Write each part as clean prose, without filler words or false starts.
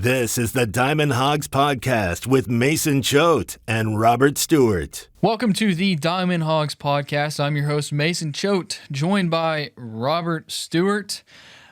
This is the Diamond Hawgs Podcast with Mason Choate and Robert Stewart. Welcome to the Diamond Hawgs Podcast. I'm your host, Mason Choate, joined by Robert Stewart.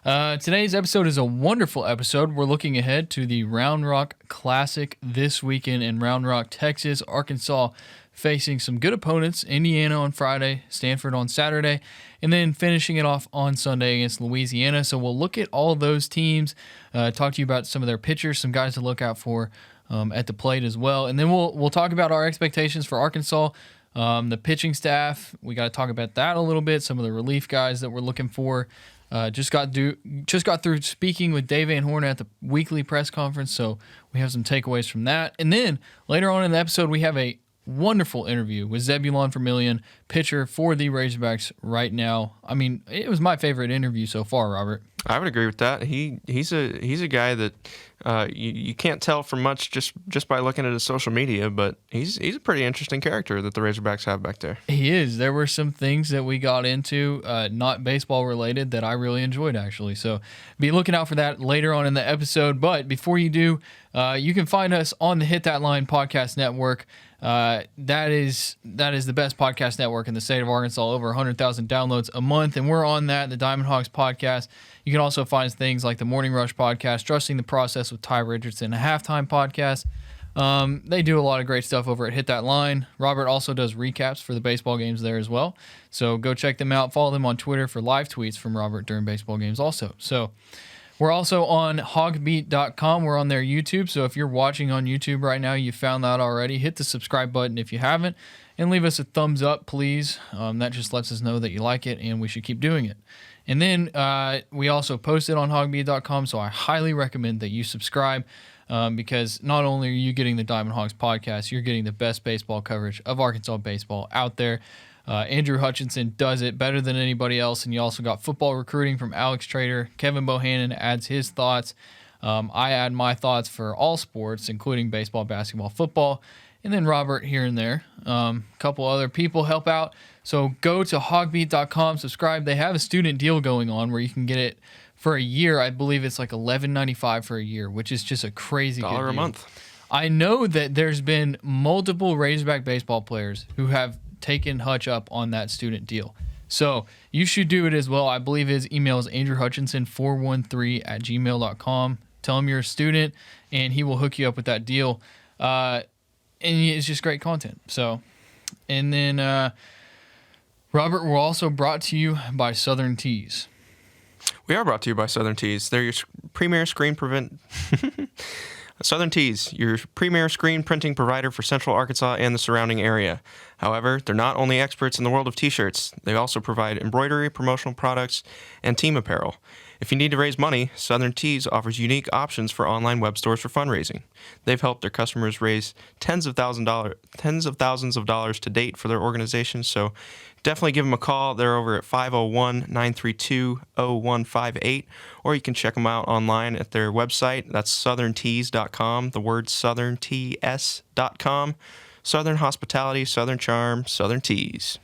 Today's episode is a wonderful episode. We're looking ahead to the Round Rock Classic this weekend in Round Rock, Texas. Arkansas facing some good opponents, Indiana on Friday, Stanford on Saturday, and then finishing it off on Sunday against Louisiana. So we'll look at all those teams, talk to you about some of their pitchers, some guys to look out for at the plate as well. And then we'll talk about our expectations for Arkansas, the pitching staff. We got to talk about that a little bit, some of the relief guys that we're looking for. Just got through speaking with Dave Van Horn at the weekly press conference, so we have some takeaways from that. And then later on in the episode, we have a wonderful interview with Zebulon Vermillion, pitcher for the Razorbacks right now. I mean, it was my favorite interview so far, Robert. I would agree with that. He's a guy that you can't tell from much just by looking at his social media, but he's a pretty interesting character that the Razorbacks have back there. He is. There were some things that we got into, not baseball related, that I really enjoyed actually. So be looking out for that later on in the episode. But before you do, you can find us on the Hit That Line podcast network. That is the best podcast network in the state of Arkansas, over 100,000 downloads a month, and we're on that, the Diamond Hawgs Podcast. You can also find things like the Morning Rush Podcast, Trusting the Process with Ty Richardson, a Halftime Podcast. They do a lot of great stuff over at Hit That Line. Robert also does recaps for the baseball games there as well, so go check them out. Follow them on Twitter for live tweets from Robert during baseball games also. So we're also on HawgBeat.com. We're on their YouTube, so if you're watching on YouTube right now, you found that already. Hit the subscribe button if you haven't, and leave us a thumbs up, please. That just lets us know that you like it, and we should keep doing it. And then we also post it on HawgBeat.com, so I highly recommend that you subscribe because not only are you getting the Diamond Hawgs Podcast, you're getting the best baseball coverage of Arkansas baseball out there. Andrew Hutchinson does it better than anybody else, and you also got football recruiting from Alex Trader. Kevin Bohannon adds his thoughts. I add my thoughts for all sports, including baseball, basketball, football, and then Robert here and there. A couple other people help out. So go to HawgBeat.com, subscribe. They have a student deal going on where you can get it for a year. I believe it's like $11.95 for a year, which is just a crazy good deal. $1 a month. I know that there's been multiple Razorback baseball players who have taken Hutch up on that student deal. So you should do it as well. I believe his email is andrewhutchinson413@gmail.com. Tell him you're a student, and he will hook you up with that deal. And it's just great content. So, and then Robert, we're also brought to you by Southern Teas. We are brought to you by Southern Teas. They're your premier screen Southern Teas, your premier screen printing provider for Central Arkansas and the surrounding area. However, they're not only experts in the world of t-shirts, they also provide embroidery, promotional products, and team apparel. If you need to raise money, Southern Teas offers unique options for online web stores for fundraising. They've helped their customers raise tens of thousands of dollars to date for their organization, so definitely give them a call. They're over at 501-932-0158, or you can check them out online at their website. That's southernteas.com, the word southernts.com. Southern Hospitality, Southern Charm, Southern Teas.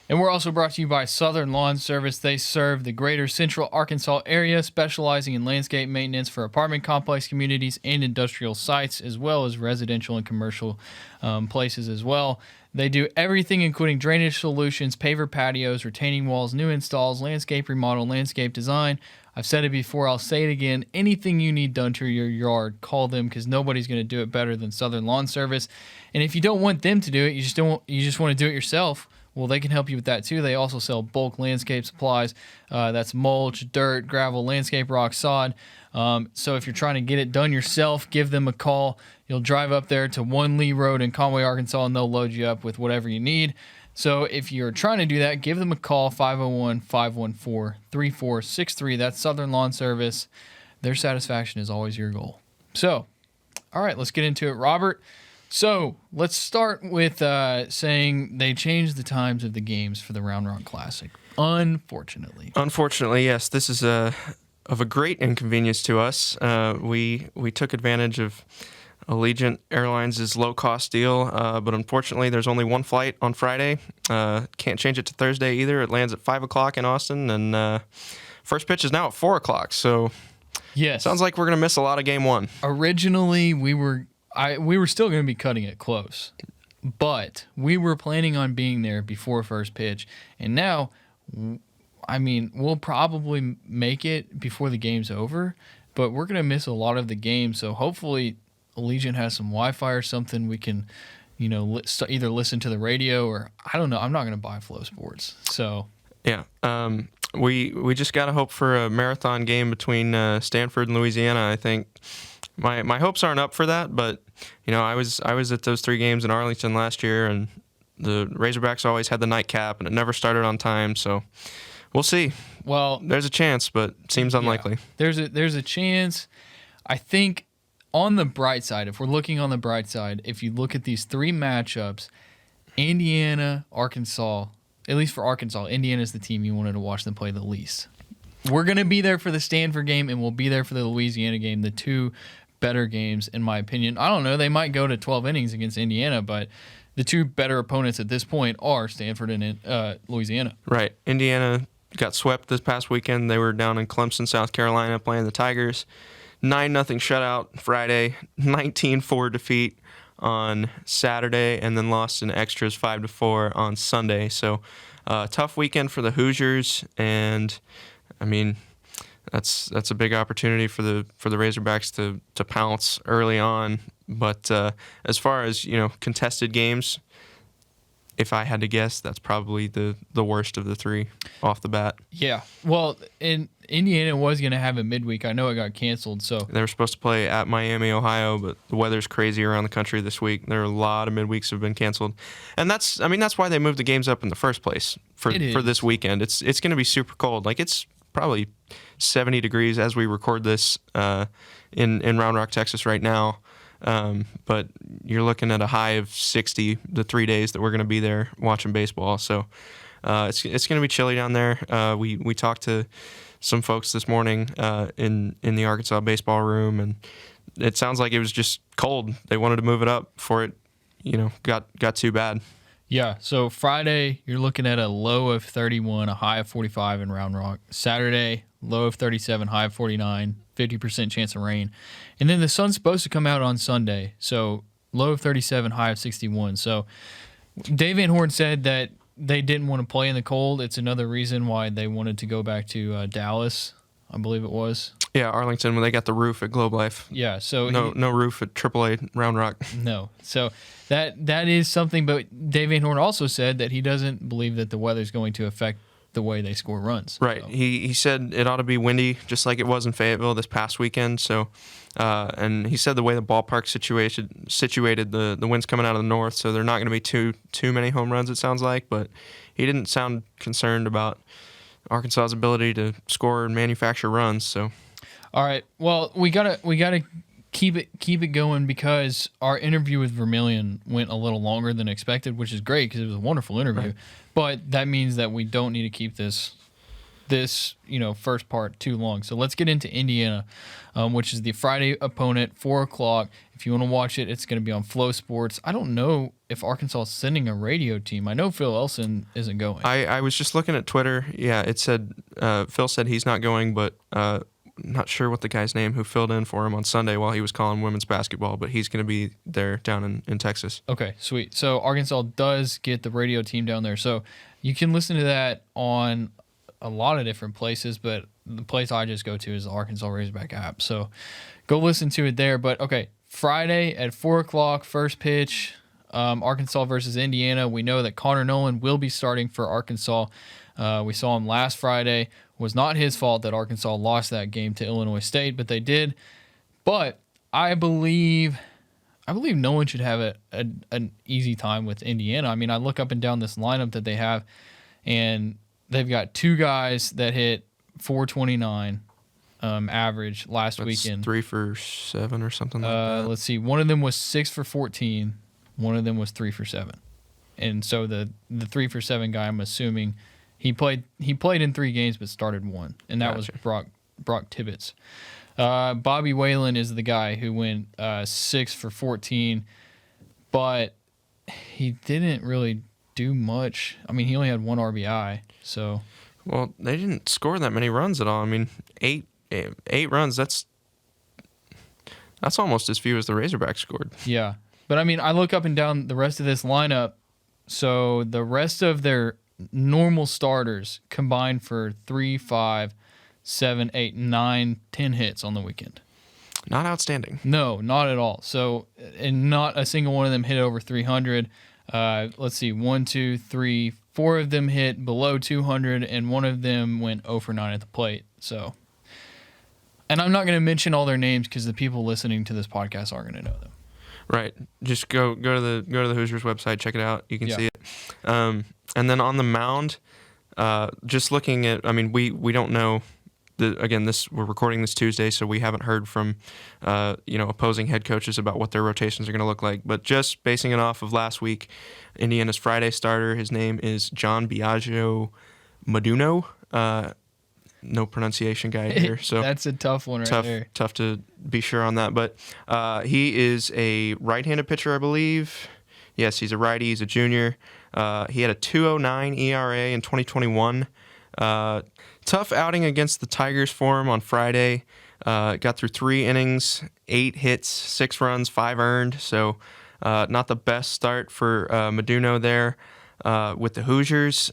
And we're also brought to you by Southern Lawn Service. They serve the greater Central Arkansas area, specializing in landscape maintenance for apartment complex communities and industrial sites, as well as residential and commercial places as well. They do everything, including drainage solutions, paver patios, retaining walls, new installs, landscape remodel, landscape design. I've said it before, I'll say it again. Anything you need done to your yard, call them, because nobody's going to do it better than Southern Lawn Service. And if you don't want them to do it, you just want to do it yourself, well, they can help you with that too. They also sell bulk landscape supplies. That's mulch, dirt, gravel, landscape rock, sod. So if you're trying to get it done yourself, give them a call. You'll drive up there to 1 Lee Road in Conway, Arkansas, and they'll load you up with whatever you need. So if you're trying to do that, give them a call, 501-514-3463. That's Southern Lawn Service. Their satisfaction is always your goal. So, all right, let's get into it. Robert, so let's start with saying they changed the times of the games for the Round Rock Classic, unfortunately. Unfortunately, yes. This is of a great inconvenience to us. We took advantage of Allegiant Airlines' low-cost deal, but unfortunately there's only one flight on Friday. Can't change it to Thursday either. It lands at 5 o'clock in Austin, and first pitch is now at 4 o'clock. So Yes. Sounds like we're going to miss a lot of game one. Originally, we were still going to be cutting it close, but we were planning on being there before first pitch. And now, I mean, we'll probably make it before the game's over, but we're going to miss a lot of the game. So hopefully Allegiant has some Wi-Fi or something we can, either listen to the radio or I don't know. I'm not going to buy Flow Sports. So yeah, we just got to hope for a marathon game between Stanford and Louisiana. I think my hopes aren't up for that, but I was at those 3 games in Arlington last year, and the Razorbacks always had the nightcap, and it never started on time. So we'll see. Well, there's a chance, but it seems unlikely. Yeah, there's a chance. I think on the bright side, if we're looking on the bright side, if you look at these 3 matchups, Indiana, Arkansas, at least for Arkansas, Indiana's the team you wanted to watch them play the least. We're going to be there for the Stanford game, and we'll be there for the Louisiana game, the 2 better games, in my opinion. I don't know. They might go to 12 innings against Indiana, but the 2 better opponents at this point are Stanford and Louisiana. Right. Indiana got swept this past weekend. They were down in Clemson, South Carolina, playing the Tigers. 9-0 shutout Friday, 19-4 defeat on Saturday, and then lost in extras 5-4 on Sunday. So tough weekend for the Hoosiers, and I mean that's a big opportunity for the Razorbacks to pounce early on. But as far as contested games, if I had to guess, that's probably the worst of the 3 off the bat. Yeah. Well, Indiana was going to have a midweek. I know it got canceled. So they were supposed to play at Miami, Ohio, but the weather's crazy around the country this week. There are a lot of midweeks have been canceled, and that's why they moved the games up in the first place for this weekend. It's going to be super cold. Like, it's probably 70 degrees as we record this in Round Rock, Texas right now. But you're looking at a high of 60 the 3 days that we're going to be there watching baseball. So it's going to be chilly down there. We talked to some folks this morning in the Arkansas baseball room, and it sounds like it was just cold. They wanted to move it up before it got too bad. Yeah, so Friday, you're looking at a low of 31, a high of 45 in Round Rock. Saturday, low of 37, high of 49, 50% chance of rain. And then the sun's supposed to come out on Sunday, so low of 37, high of 61. So Dave Van Horn said that they didn't want to play in the cold. It's another reason why they wanted to go back to Dallas, I believe it was. Yeah, Arlington, when they got the roof at Globe Life. Yeah, so no roof at AAA Round Rock. No, so that is something. But Dave Van Horn also said that he doesn't believe that the weather's going to affect the way they score runs. Right. So. He said it ought to be windy, just like it was in Fayetteville this past weekend. So, and he said the way the ballpark's situated, the wind's coming out of the north, so they're not going to be too many home runs. It sounds like, but he didn't sound concerned about Arkansas's ability to score and manufacture runs. So. All right. Well, we gotta keep it going because our interview with Vermillion went a little longer than expected, which is great because it was a wonderful interview. Right. But that means that we don't need to keep this first part too long. So let's get into Indiana, which is the Friday opponent, 4:00. If you want to watch it, it's going to be on Flow Sports. I don't know if Arkansas is sending a radio team. I know Phil Elson isn't going. I was just looking at Twitter. Yeah, it said Phil said he's not going, but not sure what the guy's name who filled in for him on Sunday while he was calling women's basketball, but he's going to be there down in Texas. Okay, sweet. So Arkansas does get the radio team down there. So you can listen to that on a lot of different places, but the place I just go to is the Arkansas Razorback app. So go listen to it there. But okay, Friday at 4:00, first pitch, Arkansas versus Indiana. We know that Connor Nolan will be starting for Arkansas. We saw him last Friday. It was not his fault that Arkansas lost that game to Illinois State, but they did. But I believe Nolan should have an easy time with Indiana. I mean, I look up and down this lineup that they have, and they've got 2 guys that hit 429 average last weekend. 3 for 7 or something like that. Let's see. One of them was 6 for 14. One of them was 3 for 7. And so the 3 for 7 guy, I'm assuming he played in 3 games but started 1, and that was Brock Tibbetts. Bobby Whalen is the guy who went 6 for 14, but he didn't really do much. I mean, he only had 1 RBI. So, well, they didn't score that many runs at all. I mean, eight 8 runs, that's almost as few as the Razorbacks scored. Yeah. But, I mean, I look up and down the rest of this lineup. So the rest of their normal starters combined for 3, 5, 7, 8, 9, 10 hits on the weekend. Not outstanding. No, not at all. So, and not a single one of them hit over 300. Let's see, 1, 2, 3, 4 of them hit below 200, and one of them went 0 for 9 at the plate. So, and I'm not going to mention all their names because the people listening to this podcast aren't going to know them. Right. Just go to the Hoosiers website, check it out. You can see it. And then on the mound, just looking at, I mean, we don't know. We're recording this Tuesday, so we haven't heard from opposing head coaches about what their rotations are going to look like. But just basing it off of last week, Indiana's Friday starter, his name is John Biagio Maduno. No pronunciation guide here, so that's a tough one there. Tough to be sure on that. But he is a right-handed pitcher, I believe. Yes, he's a righty. He's a junior. He had a 2.09 ERA in 2021. Tough outing against the Tigers for him on Friday. Got through 3 innings, 8 hits, 6 runs, 5 earned. So not the best start for Maduno there with the Hoosiers.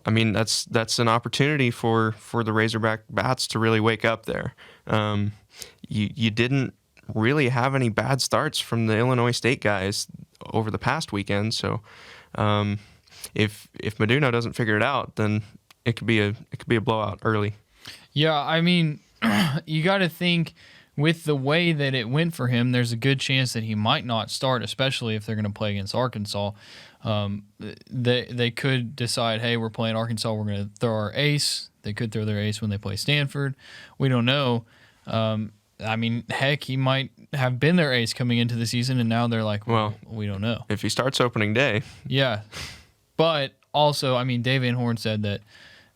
I mean, that's an opportunity for the Razorback bats to really wake up there. You didn't really have any bad starts from the Illinois State guys over the past weekend. So if Maduno doesn't figure it out, then it could be a blowout early. Yeah, I mean, you got to think with the way that it went for him, there's a good chance that he might not start, especially if they're going to play against Arkansas. They could decide, hey, we're playing Arkansas, we're going to throw our ace. They could throw their ace when they play Stanford. We don't know. I mean, heck, he might have been their ace coming into the season, and now they're like, well, we don't know. If he starts opening day. Yeah. But also, I mean, Dave Van Horn said that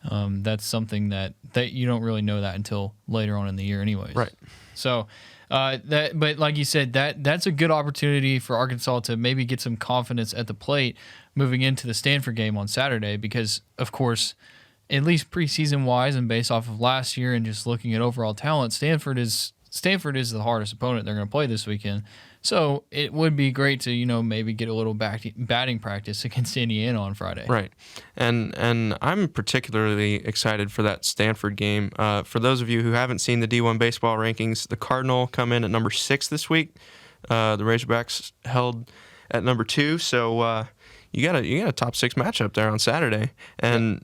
that's something that you don't really know that until later on in the year anyways. Right. So, but like you said, that's a good opportunity for Arkansas to maybe get some confidence at the plate moving into the Stanford game on Saturday because, of course, at least preseason-wise and based off of last year and just looking at overall talent, Stanford is the hardest opponent they're going to play this weekend. So it would be great to, maybe get a little batting practice against Indiana on Friday. Right. And I'm particularly excited for that Stanford game. For those of you who haven't seen the D1 baseball rankings, the Cardinal come in at number 6 this week. The Razorbacks held at number 2. So you got a top 6 matchup there on Saturday. And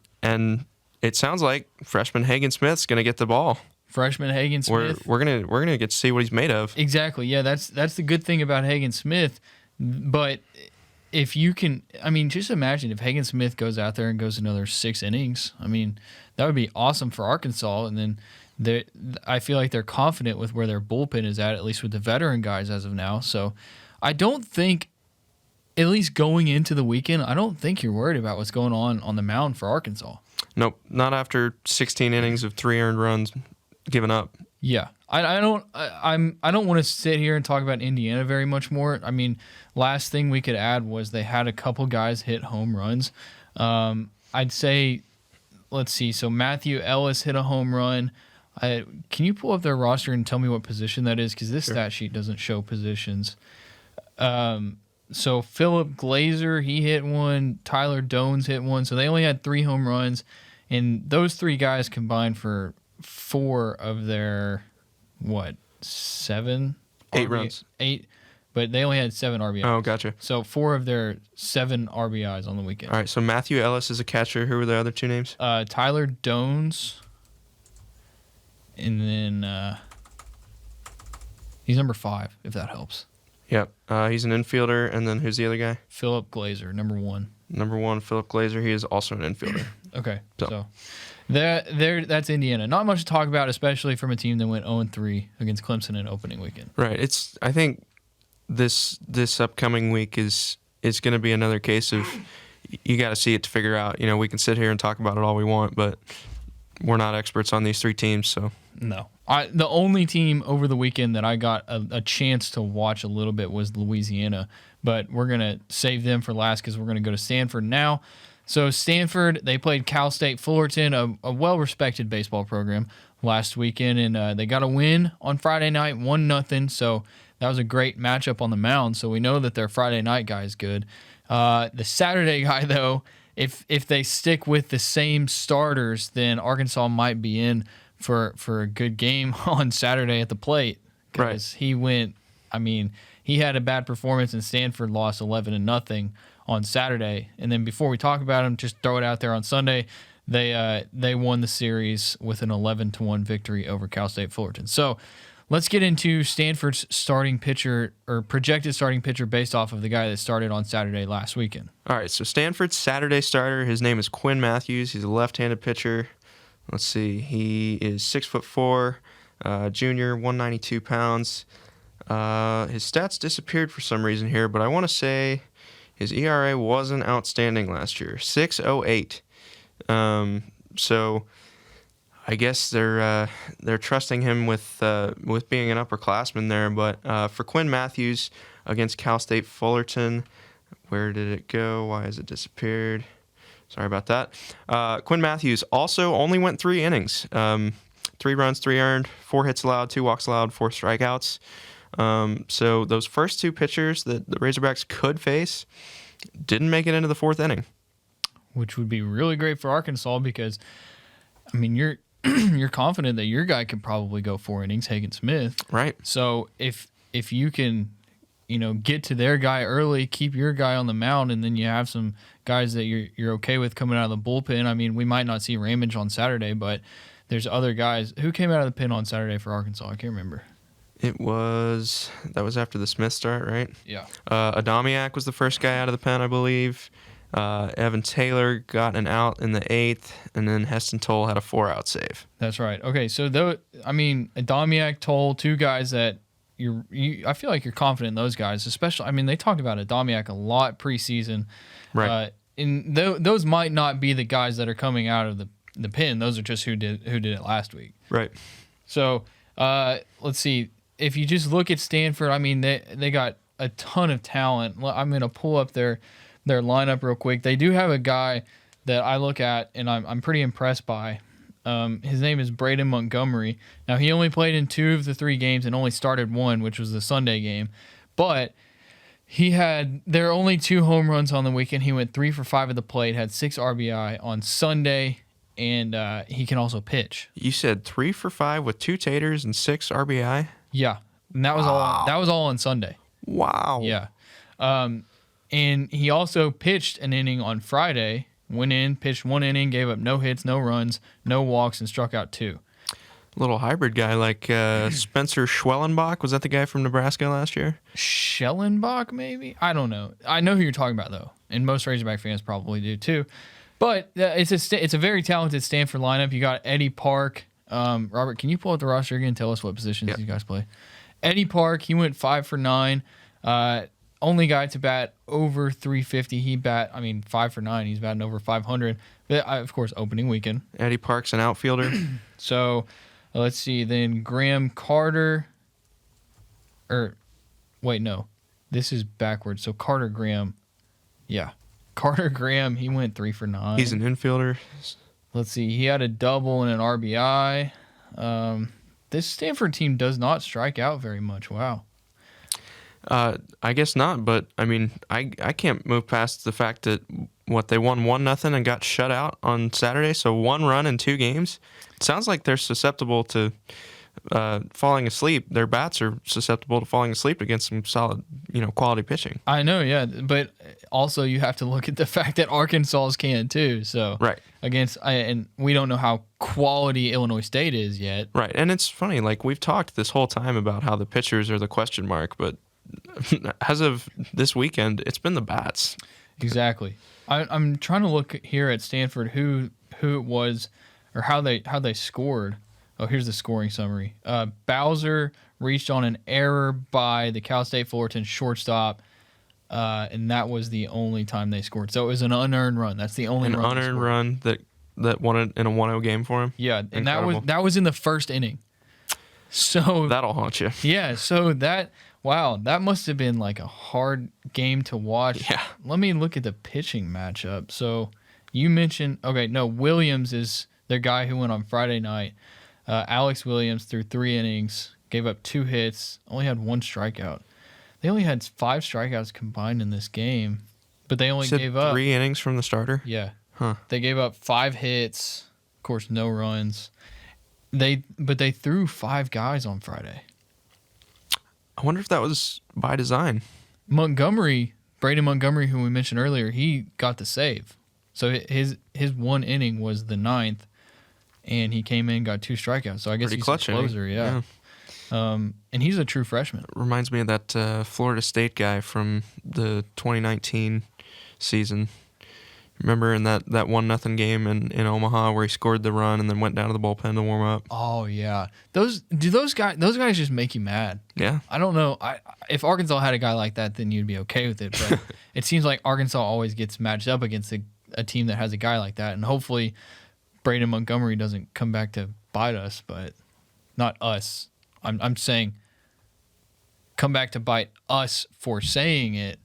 it sounds like freshman Hagen Smith's going to get the ball. Freshman Hagen Smith. We're gonna get to see what he's made of. Exactly. Yeah, that's the good thing about Hagen Smith. But if you can, I mean, just imagine if Hagen Smith goes out there and goes another 6 innings. I mean, that would be awesome for Arkansas. And then I feel like they're confident with where their bullpen is at least with the veteran guys as of now. So I don't think, at least going into the weekend, I don't think you're worried about what's going on the mound for Arkansas. Nope, not after 16 innings of 3 earned runs. Given up. Yeah, I don't want to sit here and talk about Indiana very much more. I mean, last thing we could add was they had a couple guys hit home runs. I'd say, let's see. So Matthew Ellis hit a home run. Can you pull up their roster and tell me what position that is? Because this stat sheet doesn't show positions. So Philip Glazer, he hit one. Tyler Dones hit one. So they only had 3 home runs, and those 3 guys combined for 4 of their 7 8 runs 8, but they only had 7 RBIs. Oh, gotcha. So 4 of their 7 RBIs on the weekend. All right, so Matthew Ellis is a catcher. Who were the other 2 names? Tyler Dones, and then he's number 5, if that helps. Yep, he's an infielder, and then who's the other guy? Philip Glazer, number 1. Number 1, Philip Glazer. He is also an infielder. Okay, so that's Indiana. Not much to talk about, especially from a team that went 0-3 against Clemson in opening weekend. Right. I think this upcoming week is going to be another case of you got to see it to figure out. We can sit here and talk about it all we want, but we're not experts on these 3 teams, so. No. The only team over the weekend that I got a chance to watch a little bit was Louisiana, but we're going to save them for last because we're going to go to Stanford now. So Stanford, they played Cal State Fullerton, a well-respected baseball program, last weekend, and they got a win on Friday night, 1-0. So that was a great matchup on the mound. So we know that their Friday night guy is good. The Saturday guy, though, if they stick with the same starters, then Arkansas might be in for a good game on Saturday at the plate. Because he went, he had a bad performance, and Stanford lost 11-0 on Saturday. And then before we talk about him, just throw it out there on Sunday. They won the series with an 11-1 victory over Cal State Fullerton. So let's get into Stanford's starting pitcher, or projected starting pitcher, based off of the guy that started on Saturday last weekend. All right, so Stanford's Saturday starter, his name is Quinn Matthews. He's a left-handed pitcher. Let's see, he is 6'4", junior, 192 pounds. His stats disappeared for some reason here, but I want to say his ERA wasn't outstanding last year, 6.08. So I guess they're trusting him with being an upperclassman there. But for Quinn Matthews against Cal State Fullerton, where did it go? Why has it disappeared? Sorry about that. Quinn Matthews also only went 3 innings. 3 runs, 3 earned, 4 hits allowed, 2 walks allowed, 4 strikeouts. So those first 2 pitchers that the Razorbacks could face didn't make it into the 4th inning. Which would be really great for Arkansas because, you're you're confident that your guy could probably go 4 innings, Hagen Smith. Right. So if you can, get to their guy early, keep your guy on the mound, and then you have some guys that you're okay with coming out of the bullpen. We might not see Ramage on Saturday, but there's other guys. Who came out of the pen on Saturday for Arkansas? I can't remember. That was after the Smith start, right? Yeah. Adamiak was the first guy out of the pen, I believe. Evan Taylor got an out in the 8th, and then Heston Toll had a 4-out save. That's right. Okay, so Adamiak, Toll, 2 guys that I feel like you're confident in those guys, especially. They talked about Adamiak a lot preseason, right? And those might not be the guys that are coming out of the pen. Those are just who did it last week, right? So let's see. If you just look at Stanford, they got a ton of talent. I'm gonna pull up their lineup real quick. They do have a guy that I look at and I'm pretty impressed by. His name is Braden Montgomery. Now, he only played in 2 of the 3 games and only started 1, which was the Sunday game. But there are only 2 home runs on the weekend. He went 3 for 5 at the plate, had 6 RBI on Sunday, and he can also pitch. You said 3 for 5 with 2 taters and 6 RBI? Yeah, and that was all. That was all on Sunday. Wow. Yeah, and he also pitched an inning on Friday. Went in, pitched 1 inning, gave up no hits, no runs, no walks, and struck out 2. Little hybrid guy like Spencer Schwellenbach. Was that the guy from Nebraska last year? Schellenbach, maybe? I don't know. I know who you're talking about, though, and most Razorback fans probably do, too. But it's a very talented Stanford lineup. You got Eddie Park. Robert, can you pull up the roster again and tell us what positions you guys play? Eddie Park, he went 5 for 9. Only guy to bat over 350. He 5 for 9. He's batting over 500. But, of course, opening weekend. Eddie Park's an outfielder. So, let's see. Then Graham Carter. Wait, no. This is backwards. So Carter Graham. Yeah. Carter Graham, he went 3 for 9. He's an infielder. Let's see. He had a double and an RBI. This Stanford team does not strike out very much. Wow. I guess not, but I can't move past the fact that they won 1-0 and got shut out on Saturday. So 1 run in 2 games. It sounds like they're susceptible to falling asleep. Their bats are susceptible to falling asleep against some solid, quality pitching. I know, yeah, but also you have to look at the fact that Arkansas's can too. So right and we don't know how quality Illinois State is yet. Right, and it's funny. Like we've talked this whole time about how the pitchers are the question mark, but as of this weekend, it's been the bats. Exactly. I'm trying to look here at Stanford who it was or how they scored. Oh, here's the scoring summary. Bowser reached on an error by the Cal State Fullerton shortstop, and that was the only time they scored. So it was an unearned run. That's the only unearned run that won it in a 1-0 game for him. Yeah, and that was in the first inning. So that'll haunt you. Yeah. So that must have been like a hard game to watch. Yeah. Let me look at the pitching matchup. So you mentioned Williams is their guy who went on Friday night. Alex Williams threw 3 innings, gave up 2 hits, only had 1 strikeout. They only had 5 strikeouts combined in this game, but they only gave up 3 innings from the starter? Yeah. Huh. They gave up 5 hits, of course, no runs. But they threw 5 guys on Friday. I wonder if that was by design. Braden Montgomery, who we mentioned earlier, he got the save. So his 1 inning was the 9th, and he came in, got 2 strikeouts. So I guess Pretty he's clutch a closer, yeah. And he's a true freshman. Reminds me of that Florida State guy from the 2019 season. Remember in that 1-0 game in Omaha where he scored the run and then went down to the bullpen to warm up? Oh yeah, those guys just make you mad. Yeah, I don't know. If Arkansas had a guy like that, then you'd be okay with it. But it seems like Arkansas always gets matched up against a team that has a guy like that, and hopefully Braden Montgomery doesn't come back to bite us. But not us. I'm saying come back to bite us for saying it,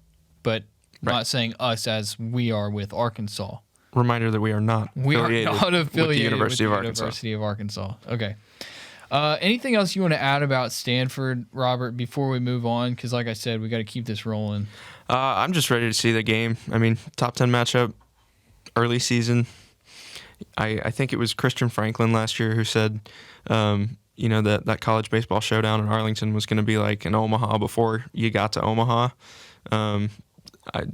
but. Right. Not saying us as we are with Arkansas. Reminder that we are not affiliated with the University of Arkansas. Okay. Anything else you want to add about Stanford, Robert, before we move on? Because like I said, we got to keep this rolling. I'm just ready to see the game. I mean, top 10 matchup, early season. I think it was Christian Franklin last year who said, that college baseball showdown in Arlington was going to be like in Omaha before you got to Omaha.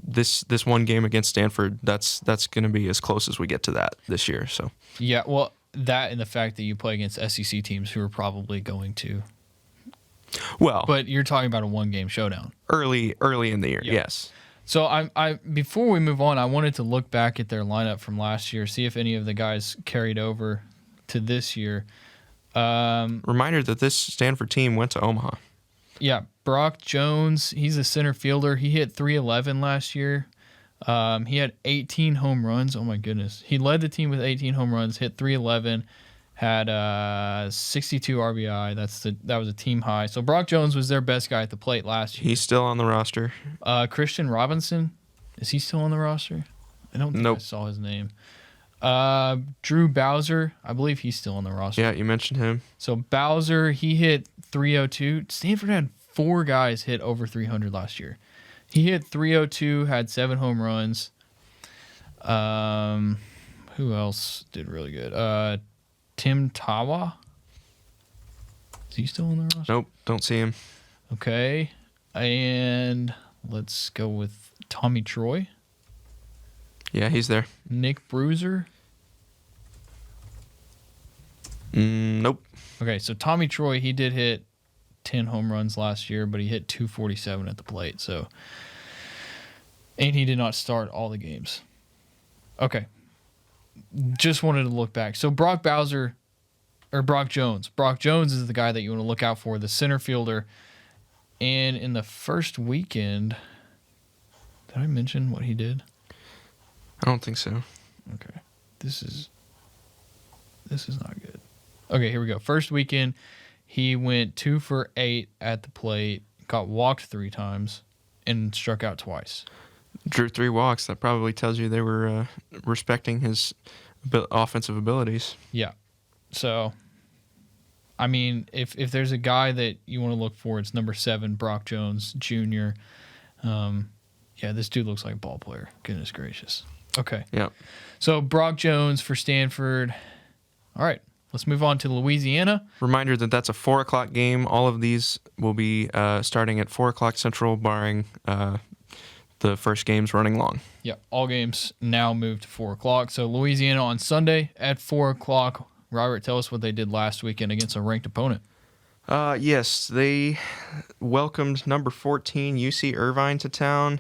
This one game against Stanford, that's going to be as close as we get to that this year. So yeah, well, that and the fact that you play against SEC teams who are probably going to. Well, but you're talking about a 1-game showdown early in the year, yeah. Yes. So I before we move on, I wanted to look back at their lineup from last year, see if any of the guys carried over to this year. Reminder that this Stanford team went to Omaha. Yeah, Brock Jones, he's a center fielder. He hit .311 last year. He had 18 home runs. Oh, my goodness. He led the team with 18 home runs, hit .311, had 62 RBI. That was a team high. So Brock Jones was their best guy at the plate last year. He's still on the roster. Christian Robinson, is he still on the roster? I don't think I saw his name. Drew Bowser, I believe he's still on the roster. Yeah, you mentioned him. So Bowser, he hit .302. Stanford had 4 guys hit over 300 last year. He hit .302, had 7 home runs. Who else did really good? Tim Tawa. Is he still on the roster? Nope, don't see him. Okay, and let's go with Tommy Troy. Yeah, he's there. Nick Bruiser? Nope. Okay, so Tommy Troy, he did hit 10 home runs last year, but he hit .247 at the plate. So, and he did not start all the games. Okay. Just wanted to look back. So Brock Jones. Brock Jones is the guy that you want to look out for, the center fielder. And in the first weekend, did I mention what he did? I don't think so. Okay. This is not good. Okay, here we go. First weekend, he went 2 for 8 at the plate, got walked 3 times, and struck out twice. Drew 3 walks. That probably tells you they were respecting his offensive abilities. Yeah. So, I mean, if there's a guy that you want to look for, it's number 7, Brock Jones Jr. Yeah, this dude looks like a ball player. Goodness gracious. Okay. Yeah. So Brock Jones for Stanford. All right. Let's move on to Louisiana. Reminder that that's a 4 o'clock game. All of these will be starting at 4 o'clock Central, barring the first games running long. Yeah, all games now moved to 4 o'clock. So Louisiana on Sunday at 4 o'clock. Robert, tell us what they did last weekend against a ranked opponent. Yes, they welcomed number 14 UC Irvine to town.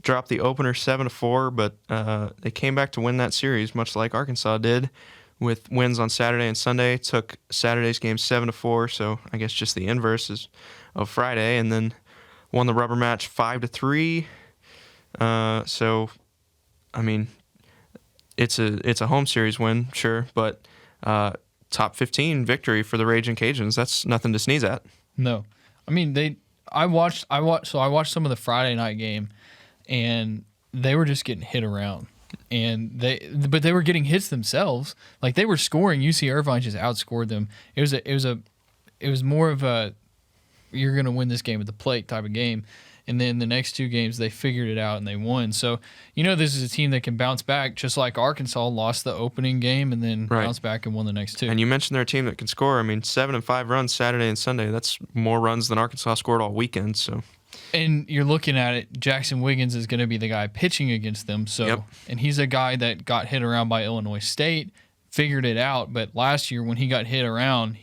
Dropped the opener 7-4, but they came back to win that series, much like Arkansas did, with wins on Saturday and Sunday. Took Saturday's game 7-4, so I guess just the inverse of Friday, and then won the rubber match 5-3. So, I mean, it's a home series win, sure, but top 15 victory for the Raging Cajuns. That's nothing to sneeze at. No, I mean I watched some of the Friday night game. And they were just getting hit around. And they were getting hits themselves. Like, they were scoring. UC Irvine just outscored them. It was more of a you're going to win this game at the plate type of game. And then the next two games, they figured it out and they won. So, this is a team that can bounce back, just like Arkansas lost the opening game and then bounced back and won the next two. And you mentioned they're a team that can score. I mean, 7 and 5 runs Saturday and Sunday. That's more runs than Arkansas scored all weekend. So, and you're looking at it, Jackson Wiggins is going to be the guy pitching against them. So, And he's a guy that got hit around by Illinois State, figured it out. But last year when he got hit around,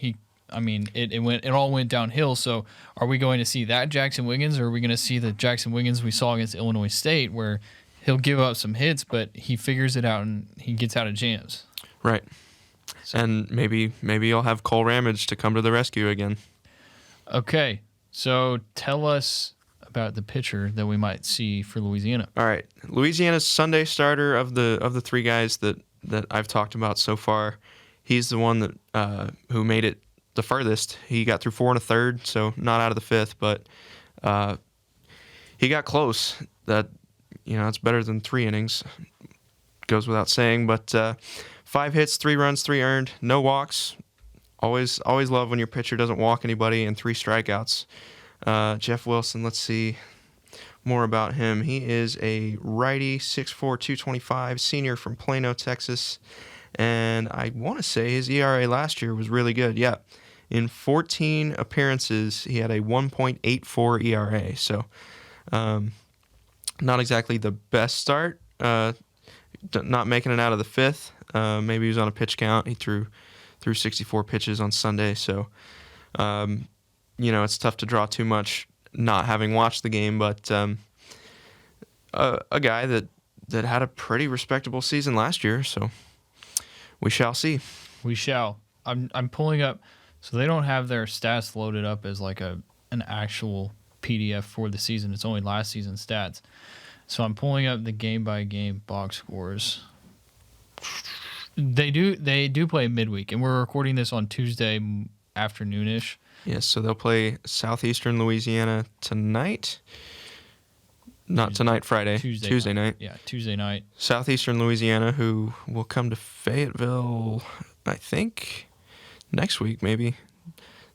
it all went downhill. So are we going to see that Jackson Wiggins, or are we going to see the Jackson Wiggins we saw against Illinois State, where he'll give up some hits, but he figures it out and he gets out of jams? Right. So, and maybe you'll have Cole Ramage to come to the rescue again. Okay. So tell us about the pitcher that we might see for Louisiana. All right. Louisiana's Sunday starter of the three guys that I've talked about so far, he's the one that who made it the furthest. He got through 4 1/3, so not out of the fifth, but he got close. That it's better than 3 innings. Goes without saying, but 5 hits, 3 runs, 3 earned, no walks. Always love when your pitcher doesn't walk anybody, and 3 strikeouts. Jeff Wilson, let's see more about him. He is a righty, 6'4", 225, senior from Plano, Texas. And I want to say his ERA last year was really good. Yeah. In 14 appearances, he had a 1.84 ERA. So not exactly the best start. Not making it out of the fifth. Maybe he was on a pitch count. He threw 64 pitches on Sunday. So, it's tough to draw too much not having watched the game. But a guy that had a pretty respectable season last year. So we shall see. We shall. I'm pulling up. So they don't have their stats loaded up as like an actual PDF for the season. It's only last season's stats. So I'm pulling up the game-by-game box scores. They do play midweek, and we're recording this on Tuesday afternoonish. Yes, so they'll play Southeastern Louisiana tonight. Not tonight, Friday. Tuesday night. Yeah, Tuesday night. Southeastern Louisiana, who will come to Fayetteville, I think, next week maybe.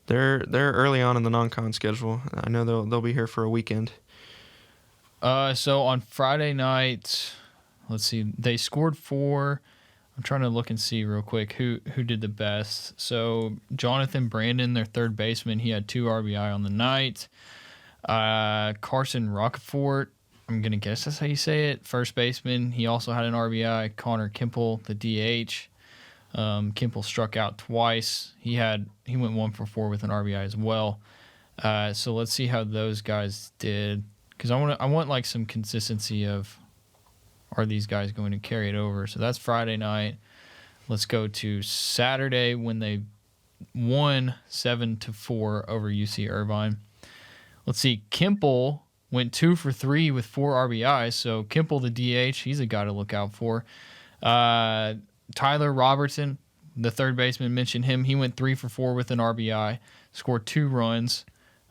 They're early on in the non-con schedule. I know they'll be here for a weekend. So on Friday night, let's see, they scored 4. I'm trying to look and see real quick who did the best. So Jonathan Brandon, their third baseman, he had 2 RBI on the night. Carson Rockefort, I'm going to guess that's how you say it, first baseman, he also had an RBI. Connor Kimple, the DH. Kimple struck out twice. He went 1 for 4 with an RBI as well. So let's see how those guys did, because I want like some consistency of, are these guys going to carry it over? So that's Friday night. Let's go to Saturday when they won 7-4 over UC Irvine. Let's see, Kimple went 2 for 3 with 4 RBIs. So Kimple, the DH, he's a guy to look out for. Tyler Robertson, the third baseman, mentioned him. He went 3 for 4 with an RBI, scored 2 runs.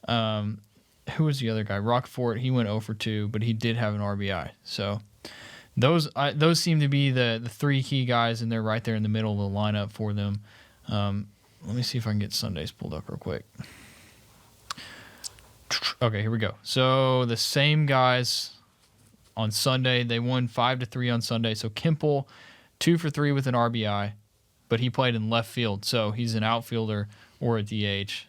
Who was the other guy? Rockford, he went 0 for 2, but he did have an RBI. So those seem to be the 3 key guys, and they're right there in the middle of the lineup for them. Let me see if I can get Sundays pulled up real quick. Okay, here we go. So the same guys on Sunday, they won 5-3 on Sunday. So Kimple, 2 for 3 with an RBI, but he played in left field, so he's an outfielder or a DH.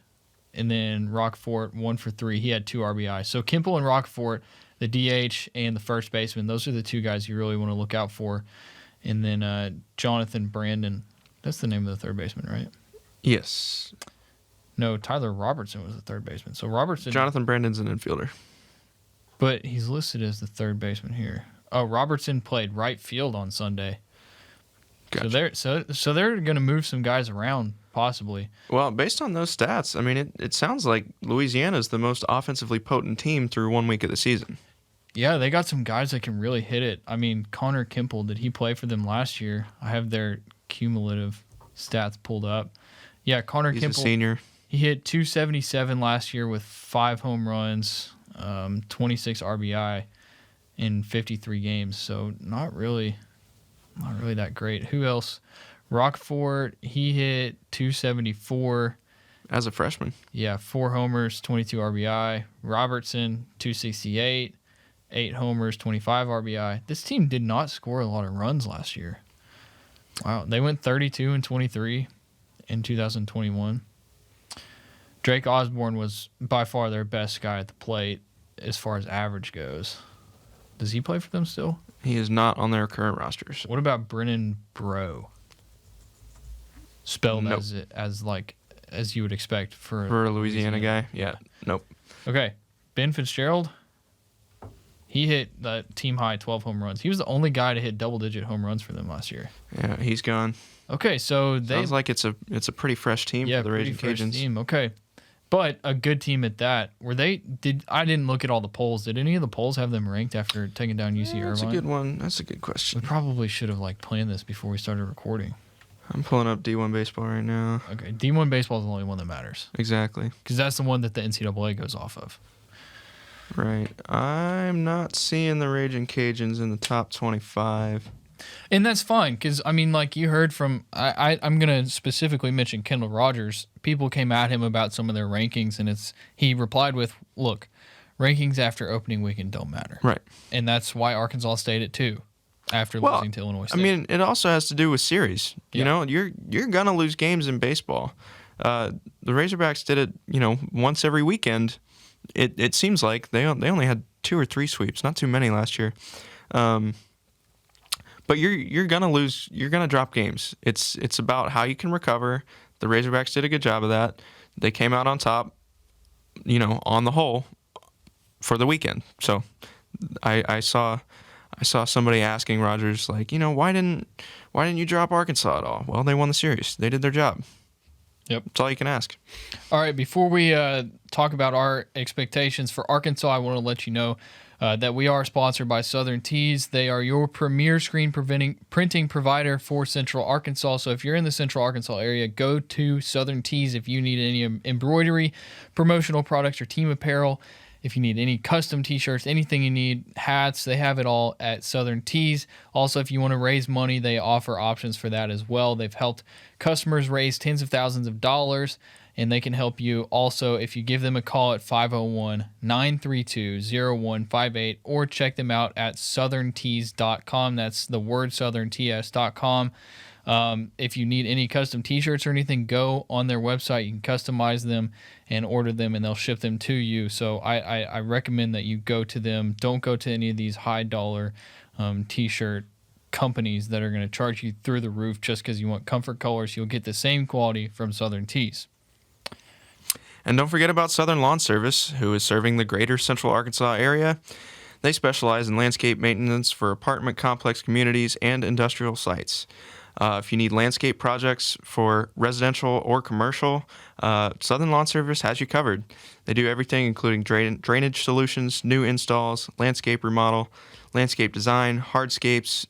And then Rockfort, 1 for 3. He had 2 RBI. So Kimple and Rockfort, the DH and the first baseman, those are the 2 guys you really want to look out for. And then Jonathan Brandon, that's the name of the third baseman, right? Yes. No, Tyler Robertson was the third baseman. So Jonathan Brandon's an infielder. But he's listed as the third baseman here. Oh, Robertson played right field on Sunday. Gotcha. So they're going to move some guys around, possibly. Well, based on those stats, I mean, it sounds like Louisiana is the most offensively potent team through 1 week of the season. Yeah, they got some guys that can really hit it. I mean, Connor Kimple, did he play for them last year? I have their cumulative stats pulled up. Yeah, Connor Kimple. He's a senior. He hit 277 last year with 5 home runs, 26 RBI in 53 games. So not really not really that great. Who else? Rockford, he hit 274. As a freshman. Yeah, 4 homers, 22 RBI. Robertson, 268, 8 homers, 25 RBI. This team did not score a lot of runs last year. Wow, they went 32 and 23 in 2021. Drake Osborne was by far their best guy at the plate as far as average goes. Does he play for them still? He is not on their current rosters. What about Brennan Bro? Spelled Nope. as you would expect for a Louisiana guy? Yeah. Nope. Okay. Ben Fitzgerald, he hit the team high 12 home runs. He was the only guy to hit double-digit home runs for them last year. Yeah, he's gone. Okay, so sounds like it's a pretty fresh team for the Raging Cajuns. Team. Okay, but a good team at that. I didn't look at all the polls. Did any of the polls have them ranked after taking down UC Irvine? That's a good one. That's a good question. We probably should have planned this before we started recording. I'm pulling up D1 baseball right now. Okay, D1 baseball is the only one that matters. Exactly. Because that's the one that the NCAA goes off of. Right. I'm not seeing the Raging Cajuns in the top 25. And that's fine, because, you heard from, I'm going to specifically mention Kendall Rogers. People came at him about some of their rankings, and he replied with, look, rankings after opening weekend don't matter. Right. And that's why Arkansas stayed at 2 after losing to Illinois State. It also has to do with series. Yeah. You know, you're going to lose games in baseball. The Razorbacks did it, once every weekend. It seems like they only had 2 or 3 sweeps, not too many last year. But you're gonna lose. You're gonna drop games. It's about how you can recover. The Razorbacks did a good job of that. They came out on top, on the whole, for the weekend. So I saw somebody asking Rogers why didn't you drop Arkansas at all? Well, they won the series. They did their job. Yep. That's all you can ask. All right, before we talk about our expectations for Arkansas, I want to let you know that we are sponsored by Southern Tees. They are your premier screen printing provider for Central Arkansas. So if you're in the Central Arkansas area, go to Southern Tees if you need any embroidery, promotional products, or team apparel. If you need any custom t-shirts, anything you need, hats, they have it all at Southern Tees. Also, if you want to raise money, they offer options for that as well. They've helped customers raise tens of thousands of dollars, and they can help you also if you give them a call at 501-932-0158 or check them out at southerntees.com. That's the word southernts.com. If you need any custom t-shirts or anything, go on their website. You can customize them and order them, and they'll ship them to you. So I recommend that you go to them. Don't go to any of these high-dollar t-shirt companies that are going to charge you through the roof just because you want comfort colors. You'll get the same quality from Southern Tees. And don't forget about Southern Lawn Service, who is serving the greater Central Arkansas area. They specialize in landscape maintenance for apartment complex communities and industrial sites. If you need landscape projects for residential or commercial, Southern Lawn Service has you covered. They do everything, including drainage solutions, new installs, landscape remodel, landscape design, hardscapes,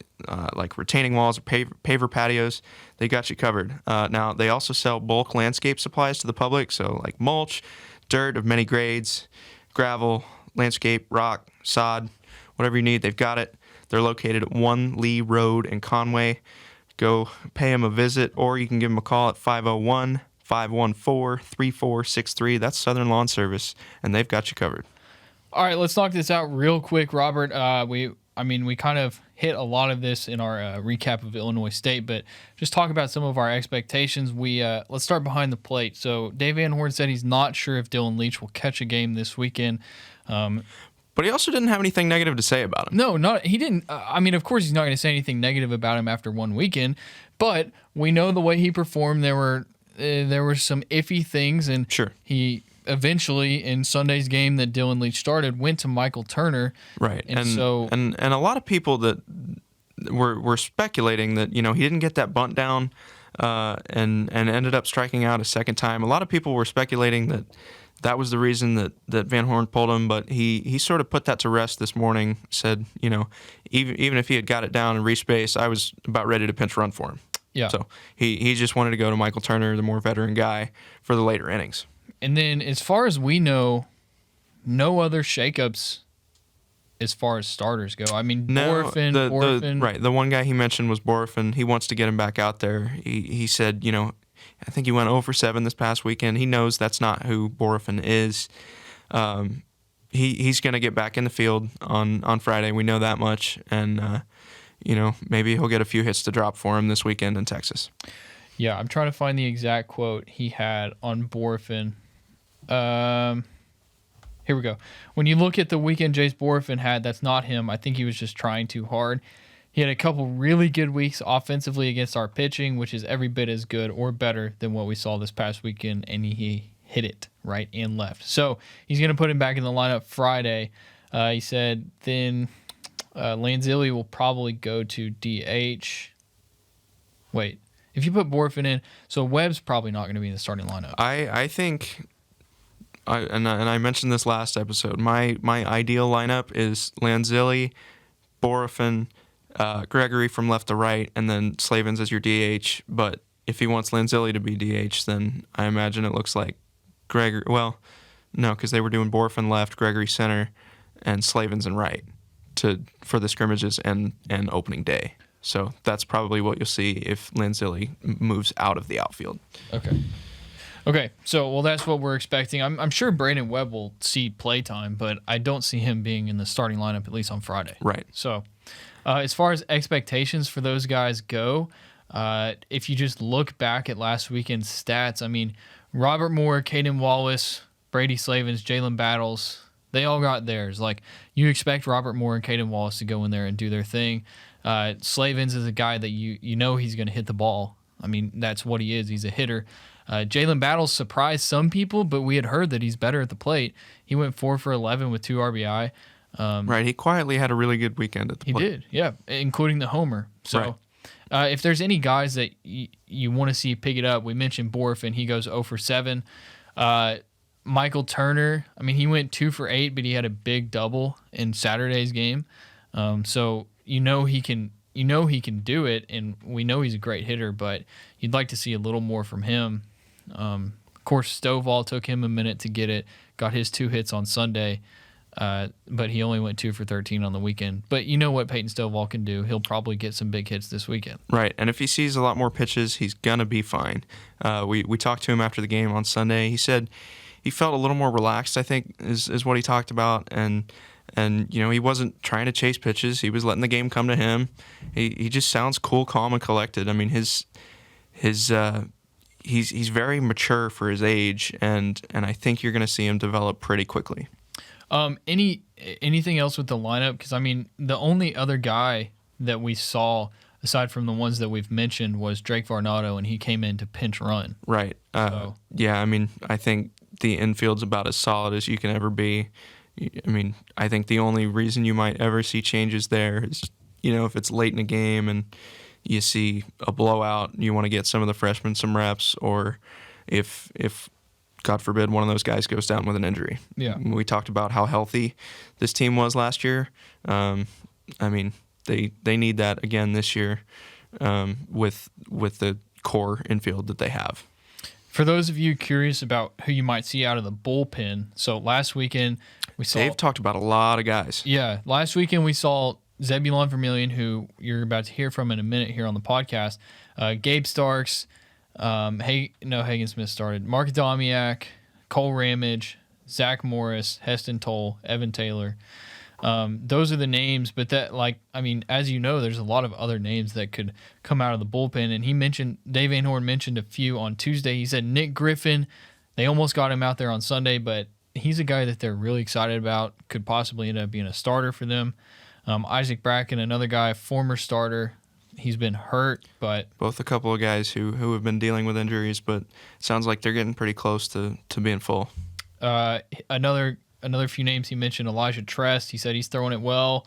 like retaining walls or paver patios. They got you covered. Now, they also sell bulk landscape supplies to the public, so like mulch, dirt of many grades, gravel, landscape, rock, sod, whatever you need, they've got it. They're located at 1 Lee Road in Conway. Go pay them a visit, or you can give them a call at 501-514-3463. That's Southern Lawn Service, and they've got you covered. All right, let's knock this out real quick, Robert. We kind of hit a lot of this in our recap of Illinois State, but just talk about some of our expectations. Let's start behind the plate. So Dave Van Horn said he's not sure if Dylan Leach will catch a game this weekend. But he also didn't have anything negative to say about him. No, he didn't. Of course, he's not going to say anything negative about him after one weekend. But we know the way he performed. There were some iffy things, and sure, he eventually in Sunday's game that Dylan Leach started went to Michael Turner. Right, and a lot of people that were speculating that he didn't get that bunt down, and ended up striking out a second time. A lot of people were speculating that was the reason that Van Horn pulled him, but he sort of put that to rest this morning, said, even if he had got it down and reached base, I was about ready to pinch run for him. Yeah. So he just wanted to go to Michael Turner, the more veteran guy, for the later innings. And then as far as we know, no other shakeups as far as starters go. I mean, No, Borfin. The one guy he mentioned was Borfin. He wants to get him back out there. He said, I think he went 0 for 7 this past weekend. He knows that's not who Borfin is. He's going to get back in the field on Friday. We know that much. And, maybe he'll get a few hits to drop for him this weekend in Texas. Yeah, I'm trying to find the exact quote he had on Borfin. Here we go. When you look at the weekend Jace Borfin had, that's not him. I think he was just trying too hard. He had a couple really good weeks offensively against our pitching, which is every bit as good or better than what we saw this past weekend, and he hit it right and left. So he's going to put him back in the lineup Friday. He said then Lanzilli will probably go to DH. Wait, if you put Borfin in, so Webb's probably not going to be in the starting lineup. I think, and I mentioned this last episode, my ideal lineup is Lanzilli, Borfin, Gregory from left to right, and then Slavens as your DH. But if he wants Lanzilli to be DH, then I imagine it looks like Gregory. Well, no, because they were doing Borfin left, Gregory center, and Slavens in right for the scrimmages and opening day. So that's probably what you'll see if Lanzilli moves out of the outfield. Okay, so that's what we're expecting. I'm sure Brandon Webb will see playtime, but I don't see him being in the starting lineup at least on Friday. Right. So as far as expectations for those guys go, if you just look back at last weekend's stats, I mean, Robert Moore, Caden Wallace, Brady Slavens, Jalen Battles, they all got theirs. Like, you expect Robert Moore and Caden Wallace to go in there and do their thing. Slavens is a guy that you know he's going to hit the ball. I mean, that's what he is. He's a hitter. Jalen Battles surprised some people, but we had heard that he's better at the plate. He went 4 for 11 with 2 RBI. Right, he quietly had a really good weekend at the plate. He did, yeah, including the homer. So if there's any guys that you want to see pick it up, we mentioned Borfin. He goes 0 for 7. Michael Turner, I mean, he went 2 for 8, but he had a big double in Saturday's game. So he can do it, and we know he's a great hitter, but you'd like to see a little more from him. Of course, Stovall took him a minute to get it, got his 2 hits on Sunday, but he only went 2 for 13 on the weekend. But you know what Peyton Stovall can do. He'll probably get some big hits this weekend. Right, and if he sees a lot more pitches, he's going to be fine. We talked to him after the game on Sunday. He said he felt a little more relaxed, I think, is what he talked about, and he wasn't trying to chase pitches. He was letting the game come to him. He just sounds cool, calm, and collected. I mean, he's very mature for his age, and I think you're going to see him develop pretty quickly. Anything else with the lineup? Because, I mean, the only other guy that we saw, aside from the ones that we've mentioned, was Drake Varnado, and he came in to pinch run. Right. Yeah, I mean, I think the infield's about as solid as you can ever be. I mean, I think the only reason you might ever see changes there is, if it's late in a game and you see a blowout, you want to get some of the freshmen some reps, or if God forbid one of those guys goes down with an injury. Yeah. We talked about how healthy this team was last year. I mean, they need that again this year with the core infield that they have. For those of you curious about who you might see out of the bullpen, so last weekend we saw... Dave talked about a lot of guys. Yeah, last weekend we saw Zebulon Vermillion, who you're about to hear from in a minute here on the podcast, Gabe Starks, Hagen Smith started, Mark Domiak, Cole Ramage, Zach Morris, Heston Toll, Evan Taylor. Those are the names, but as you know, there's a lot of other names that could come out of the bullpen. And Dave Van Horn mentioned a few on Tuesday. He said Nick Griffin, they almost got him out there on Sunday, but he's a guy that they're really excited about, could possibly end up being a starter for them. Isaac Bracken, another guy, former starter. He's been hurt, but... Both a couple of guys who have been dealing with injuries, but it sounds like they're getting pretty close to being full. Another few names he mentioned, Elijah Trest. He said he's throwing it well.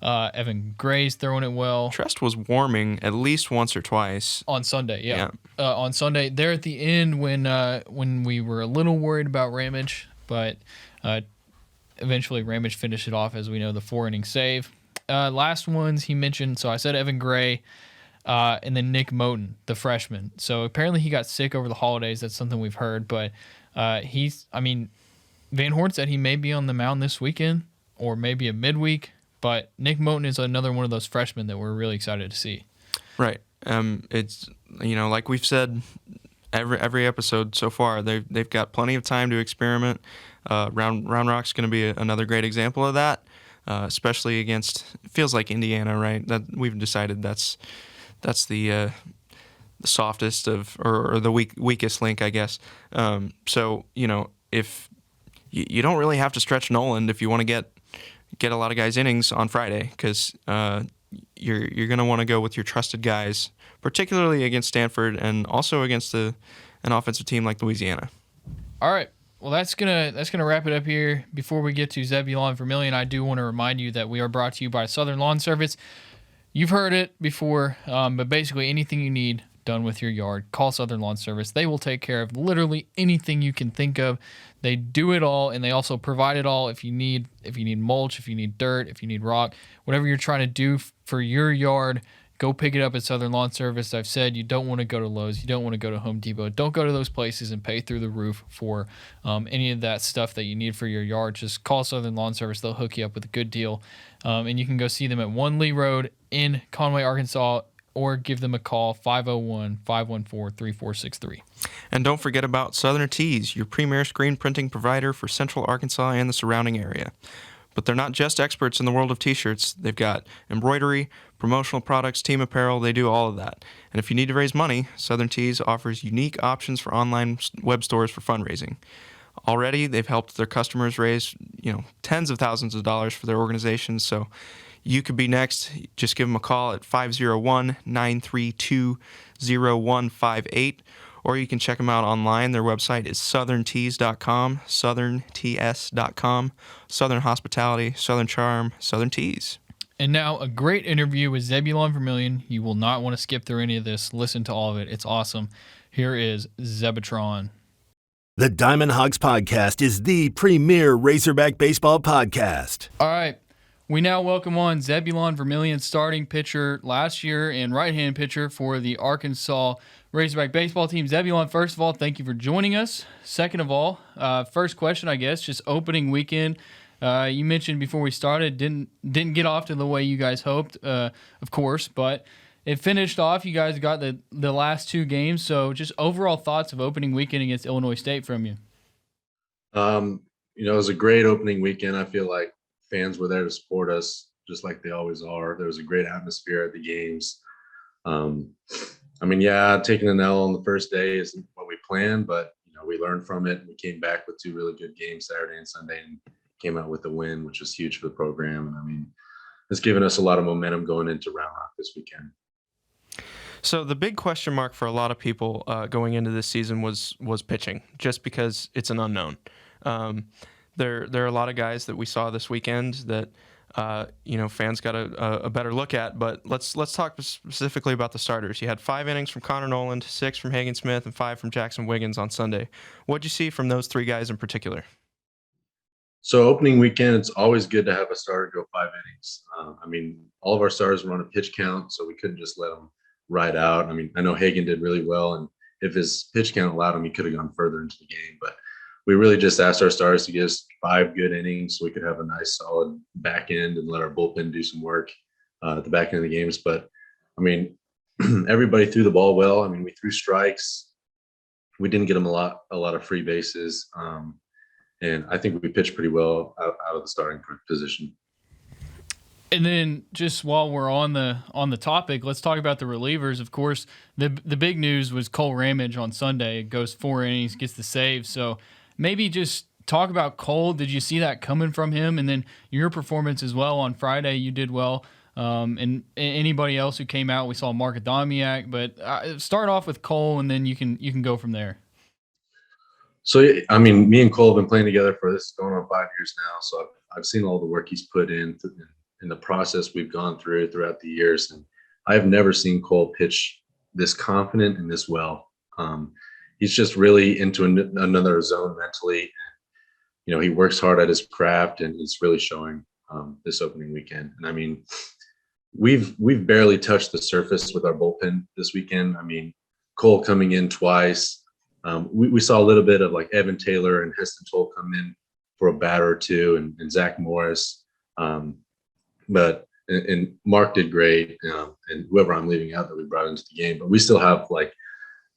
Evan Gray's throwing it well. Trest was warming at least once or twice. On Sunday, yeah. On Sunday, there at the end when we were a little worried about Ramage, but eventually Ramage finished it off, as we know, the 4-inning save. Last ones he mentioned, so I said Evan Gray, and then Nick Moten, the freshman. So apparently he got sick over the holidays. That's something we've heard, but Van Horn said he may be on the mound this weekend, or maybe a midweek. But Nick Moten is another one of those freshmen that we're really excited to see. Right. It's, like we've said every episode so far, they've got plenty of time to experiment. Round Rock's going to be another great example of that, especially against, it feels like Indiana, right? That we've decided that's the softest of, or the weakest link, I guess. So if you don't really have to stretch Noland if you want to get a lot of guys innings on Friday, because you're going to want to go with your trusted guys, particularly against Stanford and also against an offensive team like Louisiana. All right. Well, that's gonna wrap it up here. Before we get to Zebulon Vermillion, I do want to remind you that we are brought to you by Southern Lawn Service. You've heard it before, but basically anything you need done with your yard, call Southern Lawn Service. They will take care of literally anything you can think of. They do it all, and they also provide it all. If you need mulch, if you need dirt, if you need rock, whatever you're trying to do for your yard, go pick it up at Southern Lawn Service. I've said you don't want to go to Lowe's. You don't want to go to Home Depot. Don't go to those places and pay through the roof for any of that stuff that you need for your yard. Just call Southern Lawn Service. They'll hook you up with a good deal. And you can go see them at 1 Lee Road in Conway, Arkansas, or give them a call, 501-514-3463. And don't forget about Southern Tees, your premier screen printing provider for Central Arkansas and the surrounding area. But they're not just experts in the world of T-shirts. They've got embroidery, promotional products, team apparel. They do all of that. And if you need to raise money, Southern Tees offers unique options for online web stores for fundraising. Already, they've helped their customers raise, tens of thousands of dollars for their organizations. So you could be next. Just give them a call at 501-932-0158. Or you can check them out online. Their website is southerntees.com, southernts.com, Southern Hospitality, Southern Charm, Southern Tees. And now a great interview with Zebulon Vermillion. You will not want to skip through any of this. Listen to all of it. It's awesome. Here is Zebutron. The Diamond Hawgs Podcast is the premier Razorback baseball podcast. All right. We now welcome on Zebulon Vermillion, starting pitcher last year and right-hand pitcher for the Arkansas Razorback baseball team. Zebulon, first of all, thank you for joining us. Second of all, first question, I guess, just opening weekend. You mentioned before we started, didn't get off to the way you guys hoped, of course, but it finished off. You guys got the last two games. So just overall thoughts of opening weekend against Illinois State from you. It was a great opening weekend. I feel like fans were there to support us, just like they always are. There was a great atmosphere at the games. Taking an L on the first day isn't what we planned, but we learned from it. We came back with two really good games Saturday and Sunday and came out with a win, which was huge for the program. And it's given us a lot of momentum going into Round Rock this weekend. So the big question mark for a lot of people going into this season was pitching, just because it's an unknown. There are a lot of guys that we saw this weekend that fans got a better look at. But let's talk specifically about the starters. You had 5 innings from Connor Noland, 6 from Hagen Smith, and 5 from Jackson Wiggins on Sunday. What'd you see from those 3 guys in particular? So opening weekend, it's always good to have a starter go 5 innings. All of our starters were on a pitch count, so we couldn't just let them ride out. I know Hagen did really well, and if his pitch count allowed him, he could have gone further into the game. But we really just asked our starters to give us 5 good innings so we could have a nice, solid back end and let our bullpen do some work at the back end of the games. But, everybody threw the ball well. We threw strikes. We didn't get them a lot of free bases. And I think we pitched pretty well out of the starting position. And then just while we're on the topic, let's talk about the relievers. Of course, the big news was Cole Ramage on Sunday. It goes 4 innings, gets the save. So maybe just talk about Cole. Did you see that coming from him? And then your performance as well on Friday, you did well. And anybody else who came out, we saw Mark Adamiak. But start off with Cole, and then you can go from there. So, me and Cole have been playing together for this going on 5 years now. So I've seen all the work he's put in the process we've gone throughout the years. And I've never seen Cole pitch this confident and this well. He's just really into another zone mentally. He works hard at his craft, and it's really showing this opening weekend. And we've barely touched the surface with our bullpen this weekend. Cole coming in twice. We saw a little bit of like Evan Taylor and Heston Toll come in for a batter or two, and Zach Morris. And Mark did great, and whoever I'm leaving out that we brought into the game. But we still have like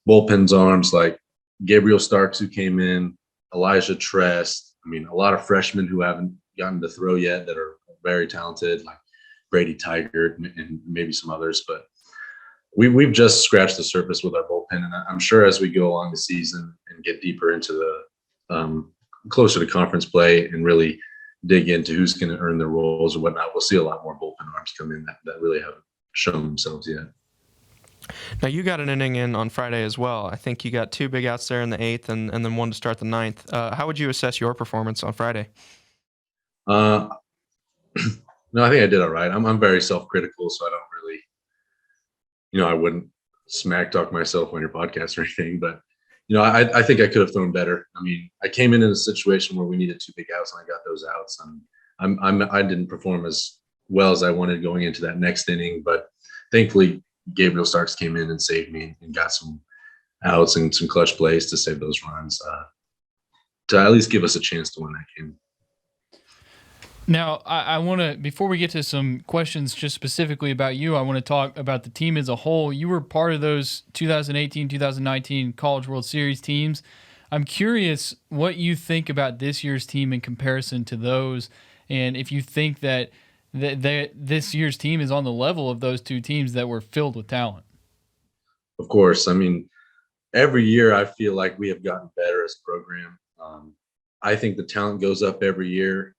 bullpen's arms like Gabriel Starks, who came in, Elijah Trest. I mean, a lot of freshmen who haven't gotten to throw yet that are very talented, like Brady Tigert and maybe some others. But we've just scratched the surface with our bullpen, and I'm sure as we go along the season and get deeper into the closer to conference play and really dig into who's going to earn their roles or whatnot, we'll see a lot more bullpen arms come in that really haven't shown themselves yet. Now, you got an inning in on Friday as well. I think you got 2 big outs there in the 8th and then one to start the 9th. How would you assess your performance on Friday? No, I think I did all right. I'm very self-critical, so I don't really, I wouldn't smack talk myself on your podcast or anything, but I think I could have thrown better. I mean, I came in a situation where we needed 2 big outs, and I got those outs. And I didn't perform as well as I wanted going into that next inning, but thankfully Gabriel Starks came in and saved me and got some outs and some clutch plays to save those runs to at least give us a chance to win that game. Now, I want to, before we get to some questions just specifically about you, I want to talk about the team as a whole. You were part of those 2018, 2019 College World Series teams. I'm curious what you think about this year's team in comparison to those, and if you think that this year's team is on the level of those 2 teams that were filled with talent. Of course. I mean, every year I feel like we have gotten better as a program. I think the talent goes up every year.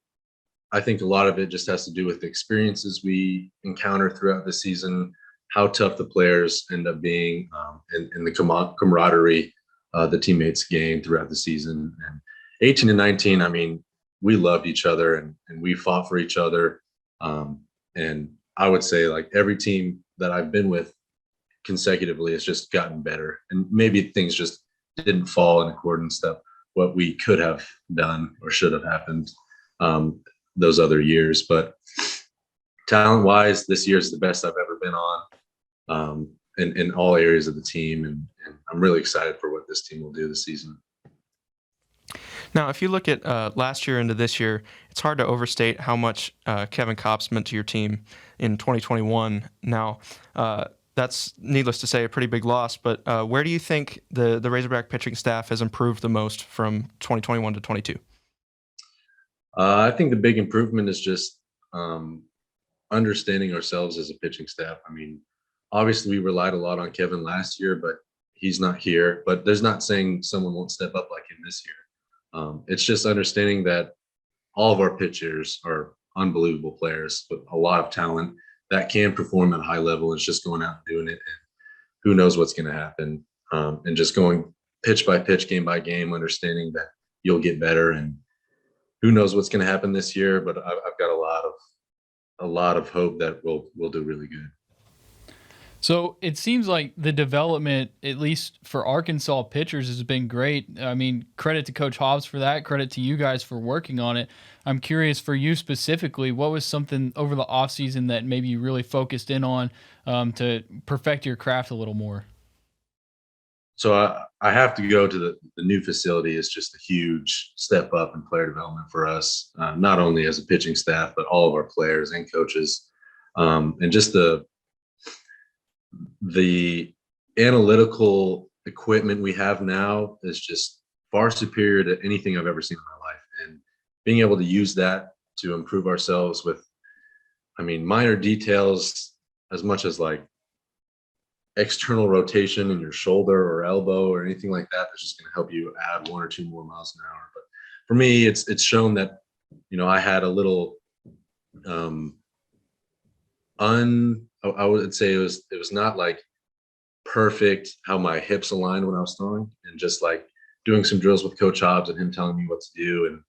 I think a lot of it just has to do with the experiences we encounter throughout the season, how tough the players end up being, and the camaraderie the teammates gain throughout the season. And 18 and 19, I mean, we loved each other and we fought for each other. And I would say like every team that I've been with consecutively has just gotten better. And maybe things just didn't fall in accordance to what we could have done or should have happened those other years. But talent wise, this year is the best I've ever been on in all areas of the team. And I'm really excited for what this team will do this season. Now, if you look at last year into this year, it's hard to overstate how much Kevin Kopps meant to your team in 2021. Now, that's needless to say a pretty big loss, but where do you think the Razorback pitching staff has improved the most from 2021 to 22? I think the big improvement is just understanding ourselves as a pitching staff. I mean, obviously we relied a lot on Kevin last year, but he's not here. But there's not saying someone won't step up like him this year. It's just understanding that all of our pitchers are unbelievable players with a lot of talent that can perform at a high level. It's just going out and doing it, and who knows what's going to happen. And just going pitch by pitch, game by game, understanding that you'll get better, and who knows what's going to happen this year. But I've got a lot of hope that we'll do really good. So it seems like the development, at least for Arkansas pitchers, has been great. I mean, credit to Coach Hobbs for that. Credit to you guys for working on it. I'm curious for you specifically, what was something over the offseason that maybe you really focused in on to perfect your craft a little more? So I have to go to the new facility. Is just a huge step up in player development for us, not only as a pitching staff, but all of our players and coaches. And just the analytical equipment we have now is just far superior to anything I've ever seen in my life. And being able to use that to improve ourselves with, I mean, minor details as much as like external rotation in your shoulder or elbow or anything like that, that's just going to help you add 1 or 2 more miles an hour. But for me, it's shown that, I had a little I would say it was not like perfect how my hips aligned when I was throwing, and just like doing some drills with Coach Hobbs and him telling me what to do and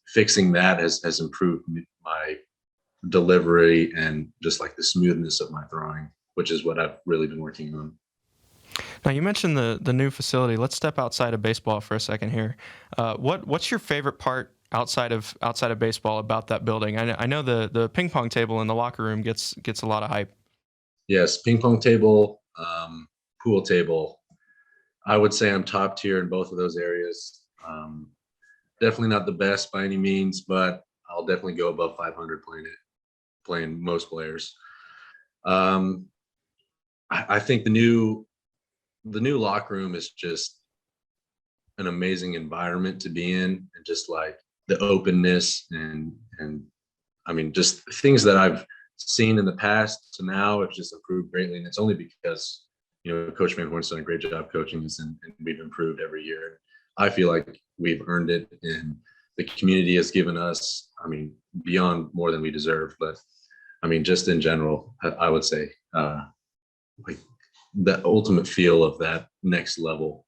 fixing that has improved my delivery and just like the smoothness of my throwing, which is what I've really been working on. Now, you mentioned the new facility. Let's step outside of baseball for a second here. What's your favorite part outside of baseball about that building? I know the ping pong table in the locker room gets a lot of hype. Yes, ping pong table, pool table. I would say I'm top tier in both of those areas. Definitely not the best by any means, but I'll definitely go above 500 playing most players. I think the new locker room is just an amazing environment to be in, and just like the openness and I mean, just things that I've seen in the past to now have just improved greatly. And it's only because, Coach Van Horn's done a great job coaching us, and we've improved every year. I feel like we've earned it, and the community has given us, I mean, beyond more than we deserve. But I mean, just in general, I would say like the ultimate feel of that next level.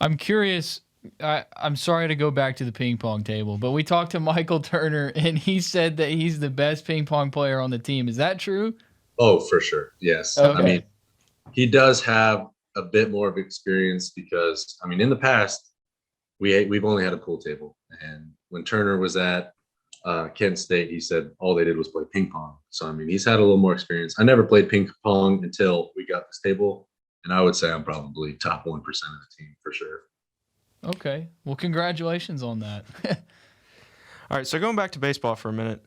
I'm curious. I'm sorry to go back to the ping pong table, but we talked to Michael Turner, and he said that he's the best ping pong player on the team. Is that true? Oh, for sure. Yes. Okay. I mean, he does have a bit more of experience because, I mean, in the past, we've only had a pool table. And when Turner was at Kent State, he said all they did was play ping pong. So, I mean, he's had a little more experience. I never played ping pong until we got this table. And I would say I'm probably top 1% of the team for sure. Okay. Well, congratulations on that. All right, so going back to baseball for a minute,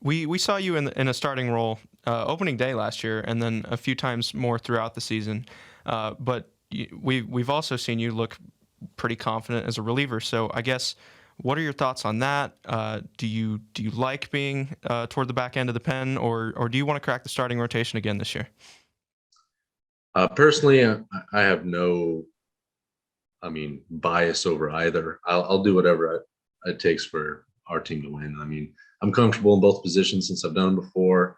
we saw you in a starting role opening day last year, and then a few times more throughout the season. But we've also seen you look pretty confident as a reliever. So I guess, what are your thoughts on that? Do you like being toward the back end of the pen, or do you want to crack the starting rotation again this year? Personally, I have no, bias over either. I'll do whatever it takes for our team to win. I mean, I'm comfortable in both positions since I've done it before.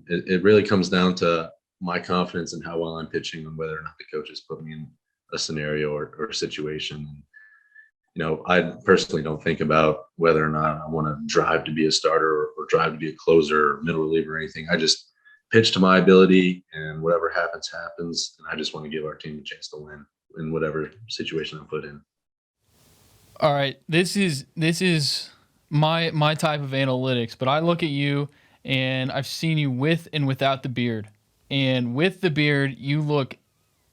It really comes down to my confidence in how well I'm pitching and whether or not the coaches put me in a scenario or situation. I personally don't think about whether or not I want to drive to be a starter or drive to be a closer or middle reliever or anything. I just pitch to my ability, and whatever happens, happens. And I just want to give our team a chance to win in whatever situation I'm put in. All right, this is my type of analytics, but I look at you and I've seen you with and without the beard. And with the beard, you look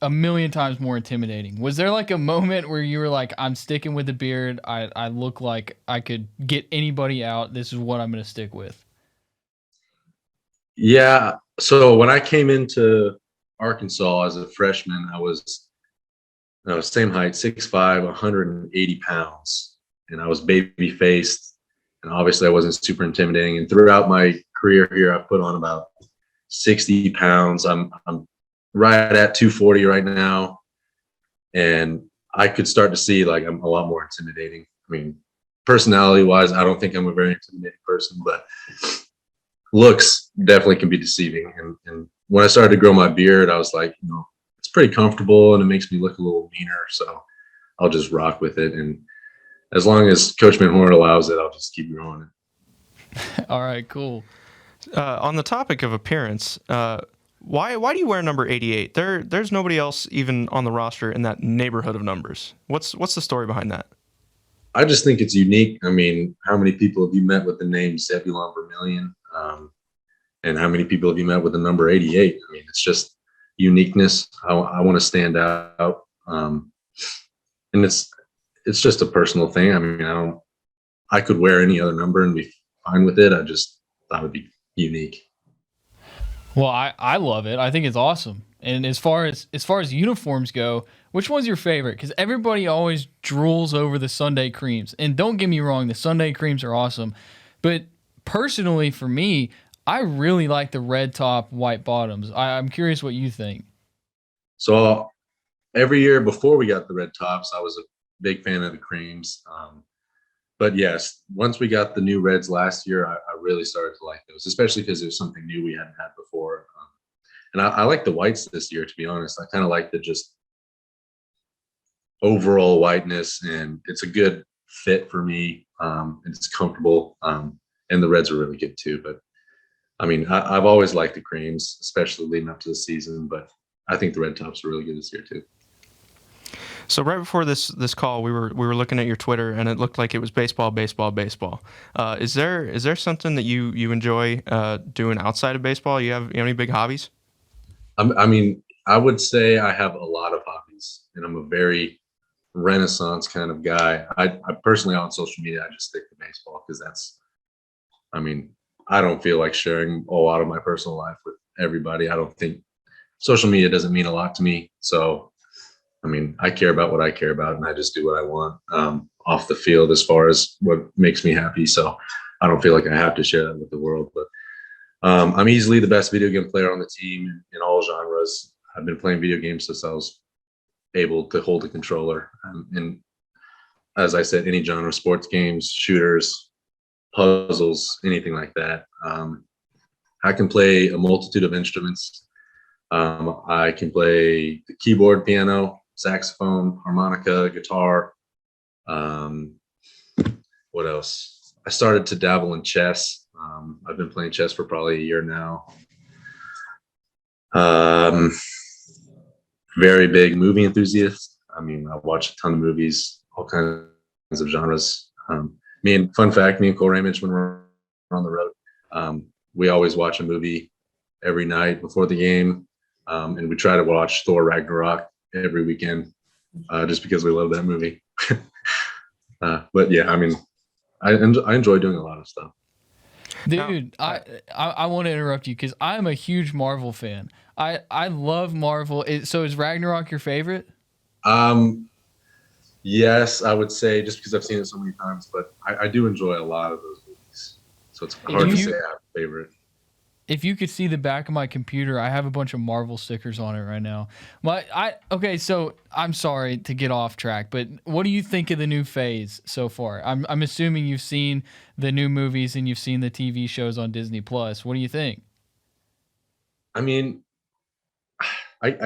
a million times more intimidating. Was there like a moment where you were like, I'm sticking with the beard, I look like I could get anybody out, this is what I'm going to stick with? Yeah. So when I came into Arkansas as a freshman, I was same height, 6'5", 180 pounds, and I was baby faced, and obviously I wasn't super intimidating. And throughout my career here, I've put on about 60 pounds. I'm right at 240 right now, and I could start to see like I'm a lot more intimidating. I mean, personality wise, I don't think I'm a very intimidating person, but looks definitely can be deceiving. And when I started to grow my beard, I was like, it's pretty comfortable and it makes me look a little meaner. So I'll just rock with it. And as long as Coach Van Horn allows it, I'll just keep growing it. All right, cool. On the topic of appearance, why do you wear number 88? There's nobody else even on the roster in that neighborhood of numbers. What's the story behind that? I just think it's unique. I mean, how many people have you met with the name Zebulon Vermillion? And how many people have you met with the number 88? I mean, it's just uniqueness. I want to stand out. And it's just a personal thing. I mean, I could wear any other number and be fine with it. I just thought it would be unique. Well, I love it. I think it's awesome. And as far as uniforms go, which one's your favorite? Because everybody always drools over the Sunday creams. And don't get me wrong, the Sunday creams are awesome. But personally, for me, I really like the red top, white bottoms. I'm curious what you think. So every year before we got the red tops, I was a big fan of the creams. But yes, once we got the new reds last year, I really started to like those, especially because it was something new we hadn't had before. And I like the whites this year, to be honest. I kind of like the just overall whiteness, and it's a good fit for me. It's comfortable, and the reds are really good too. But I mean, I've always liked the creams, especially leading up to the season. But I think the red tops are really good this year too. So right before this call, we were looking at your Twitter, and it looked like it was baseball. Is there something that you enjoy doing outside of baseball? You have any big hobbies? I mean, I would say I have a lot of hobbies, and I'm a very renaissance kind of guy. I personally on social media, I just stick to baseball because I don't feel like sharing a lot of my personal life with everybody. I don't think social media doesn't mean a lot to me. So, I care about what I care about, and I just do what I want off the field as far as what makes me happy. So I don't feel like I have to share that with the world. But I'm easily the best video game player on the team in all genres. I've been playing video games since I was able to hold a controller. And as I said, any genre, sports games, shooters, puzzles, anything like that. I can play a multitude of instruments. I can play the keyboard, piano, saxophone, harmonica, guitar. What else? I started to dabble in chess. I've been playing chess for probably a year now. Very big movie enthusiast. I watch a ton of movies, all kinds of genres. Fun fact, me and Cole Ramage, when we're on the road, we always watch a movie every night before the game. And we try to watch Thor Ragnarok every weekend just because we love that movie. But yeah, I enjoy doing a lot of stuff. Dude, I want to interrupt you because I'm a huge Marvel fan. I love Marvel. So is Ragnarok your favorite? Yes, I would say, just because I've seen it so many times, but I do enjoy a lot of those movies. So it's hard to say I have a favorite. If you could see the back of my computer, I have a bunch of Marvel stickers on it right now. Okay, so I'm sorry to get off track, but what do you think of the new phase so far? I'm assuming you've seen the new movies and you've seen the TV shows on Disney Plus. What do you think? I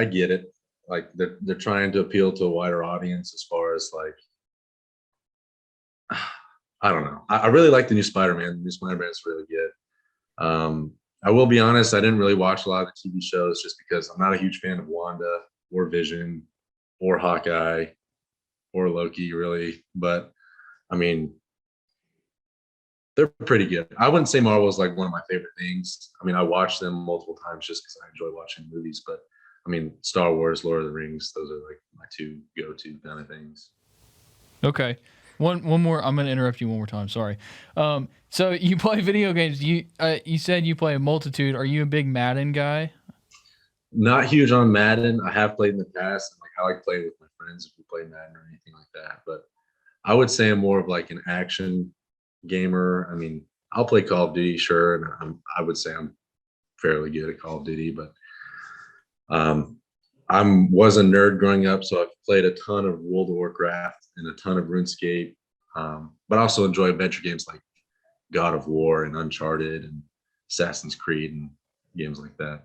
get it. Like they're trying to appeal to a wider audience as far as like, I don't know. I really like the new Spider-Man. The new Spider-Man is really good. I will be honest, I didn't really watch a lot of the TV shows just because I'm not a huge fan of Wanda or Vision or Hawkeye or Loki, really. But they're pretty good. I wouldn't say Marvel is like one of my favorite things. I watch them multiple times just because I enjoy watching movies. But Star Wars, Lord of the Rings, those are like my two go-to kind of things. Okay. One more. I'm gonna interrupt you one more time. Sorry. So you play video games. You said you play a multitude. Are you a big Madden guy? Not huge on Madden. I have played in the past, and I like playing with my friends if we play Madden or anything like that. But I would say I'm more of like an action gamer. I'll play Call of Duty, sure, and I would say I'm fairly good at Call of Duty. But I was a nerd growing up, so I've played a ton of World of Warcraft and a ton of RuneScape, but I also enjoy adventure games like God of War and Uncharted and Assassin's Creed and games like that.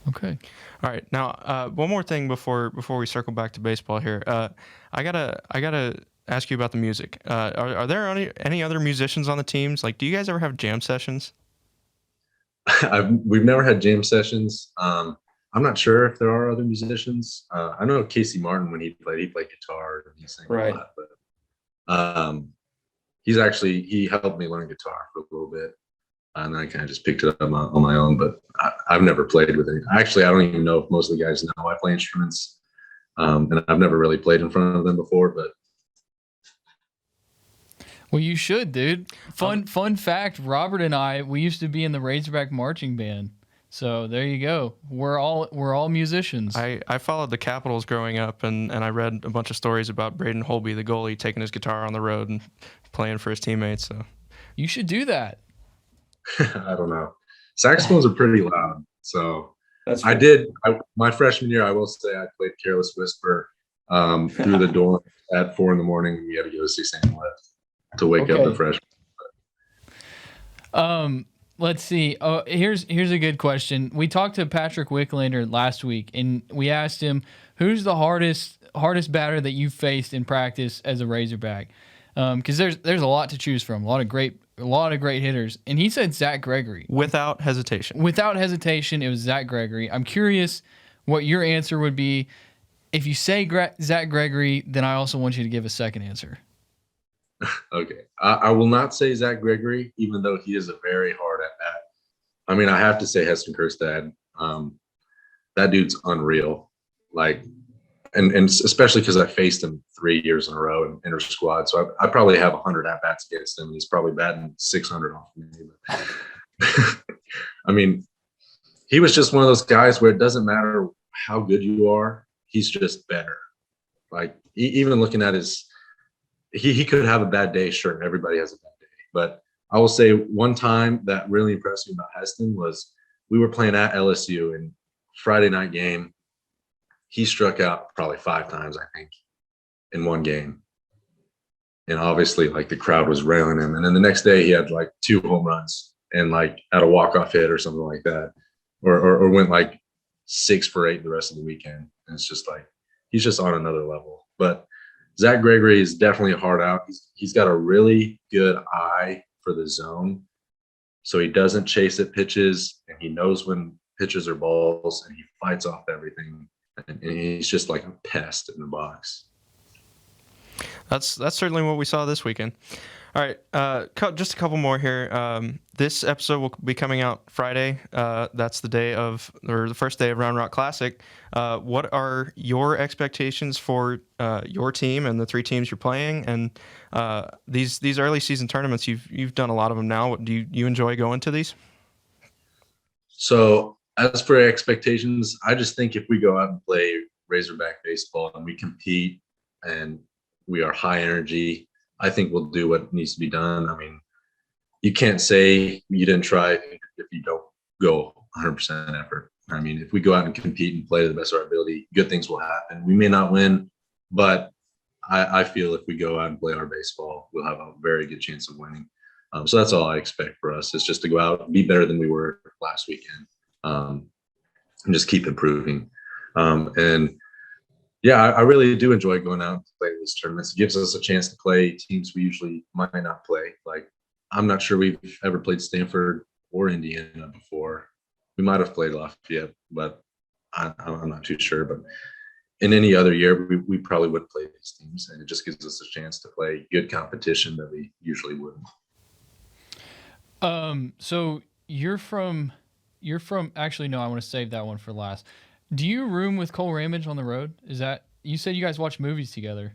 Okay. All right. Now, one more thing before we circle back to baseball here. I gotta ask you about the music. Are there any other musicians on the teams? Like, do you guys ever have jam sessions? We've never had jam sessions. I'm not sure if there are other musicians. I know Casey Martin, when he played guitar and he sang a lot. But he helped me learn guitar for a little bit, and I kind of just picked it up on my own. But I've never played with it. Actually, I don't even know if most of the guys know I play instruments, and I've never really played in front of them before. But well, you should, dude. Fun fact: Robert and we used to be in the Razorback marching band. So there you go. We're all musicians. I followed the Capitals growing up, and I read a bunch of stories about Braden Holtby, the goalie, taking his guitar on the road and playing for his teammates. So you should do that. I don't know. Saxophones are pretty loud. So my freshman year, I will say I played Careless Whisper through the door at 4 a.m. We had to go to 6 a.m. to wake up the freshmen. Let's see. Oh, here's a good question. We talked to Patrick Wicklander last week, and we asked him, who's the hardest batter that you've faced in practice as a Razorback? Because there's a lot to choose from, a lot of great hitters, and he said Zach Gregory. Without hesitation, it was Zach Gregory. I'm curious what your answer would be. If you say Zach Gregory, then I also want you to give a second answer. Okay. I will not say Zach Gregory, even though he is a very hard at bat. I have to say Heston Kjerstad. That dude's unreal. Like, and especially because I faced him 3 years in a row in inter squad. So I probably have 100 at bats against him. He's probably batting 600 off me. But I mean, he was just one of those guys where it doesn't matter how good you are, he's just better. Like even looking at he could have a bad day. Sure, everybody has a bad day. But I will say one time that really impressed me about Heston was we were playing at LSU and Friday night game. He struck out probably 5 times, I think, in one game. And obviously, like, the crowd was railing him. And then the next day he had like 2 home runs and like had a walk-off hit or something like that. Or went like 6 for 8 the rest of the weekend. And it's just like, he's just on another level. But Zach Gregory is definitely a hard out. He's got a really good eye for the zone. So he doesn't chase at pitches, and he knows when pitches are balls, and he fights off everything. And he's just like a pest in the box. That's certainly what we saw this weekend. All right, just a couple more here. This episode will be coming out Friday. That's the first day of Round Rock Classic. What are your expectations for your team and the 3 teams you're playing? And these early season tournaments, you've done a lot of them now. Do you enjoy going to these? So as for expectations, I just think if we go out and play Razorback baseball and we compete and we are high energy, I think we'll do what needs to be done. I mean, you can't say you didn't try if you don't go 100% effort. I mean, if we go out and compete and play to the best of our ability, good things will happen. We may not win, but I feel if we go out and play our baseball, we'll have a very good chance of winning. So that's all I expect for us, is just to go out and be better than we were last weekend, and just keep improving. And yeah, I really do enjoy going out and playing these tournaments. It gives us a chance to play teams we usually might not play. Like, I'm not sure we've ever played Stanford or Indiana before. We might have played Lafayette, but I'm not too sure. But in any other year, we probably wouldn't play these teams, and it just gives us a chance to play good competition that we usually wouldn't. So you're from actually, no, I want to save that one for last. Do you room with Cole Ramage on the road? Is that, you said you guys watch movies together?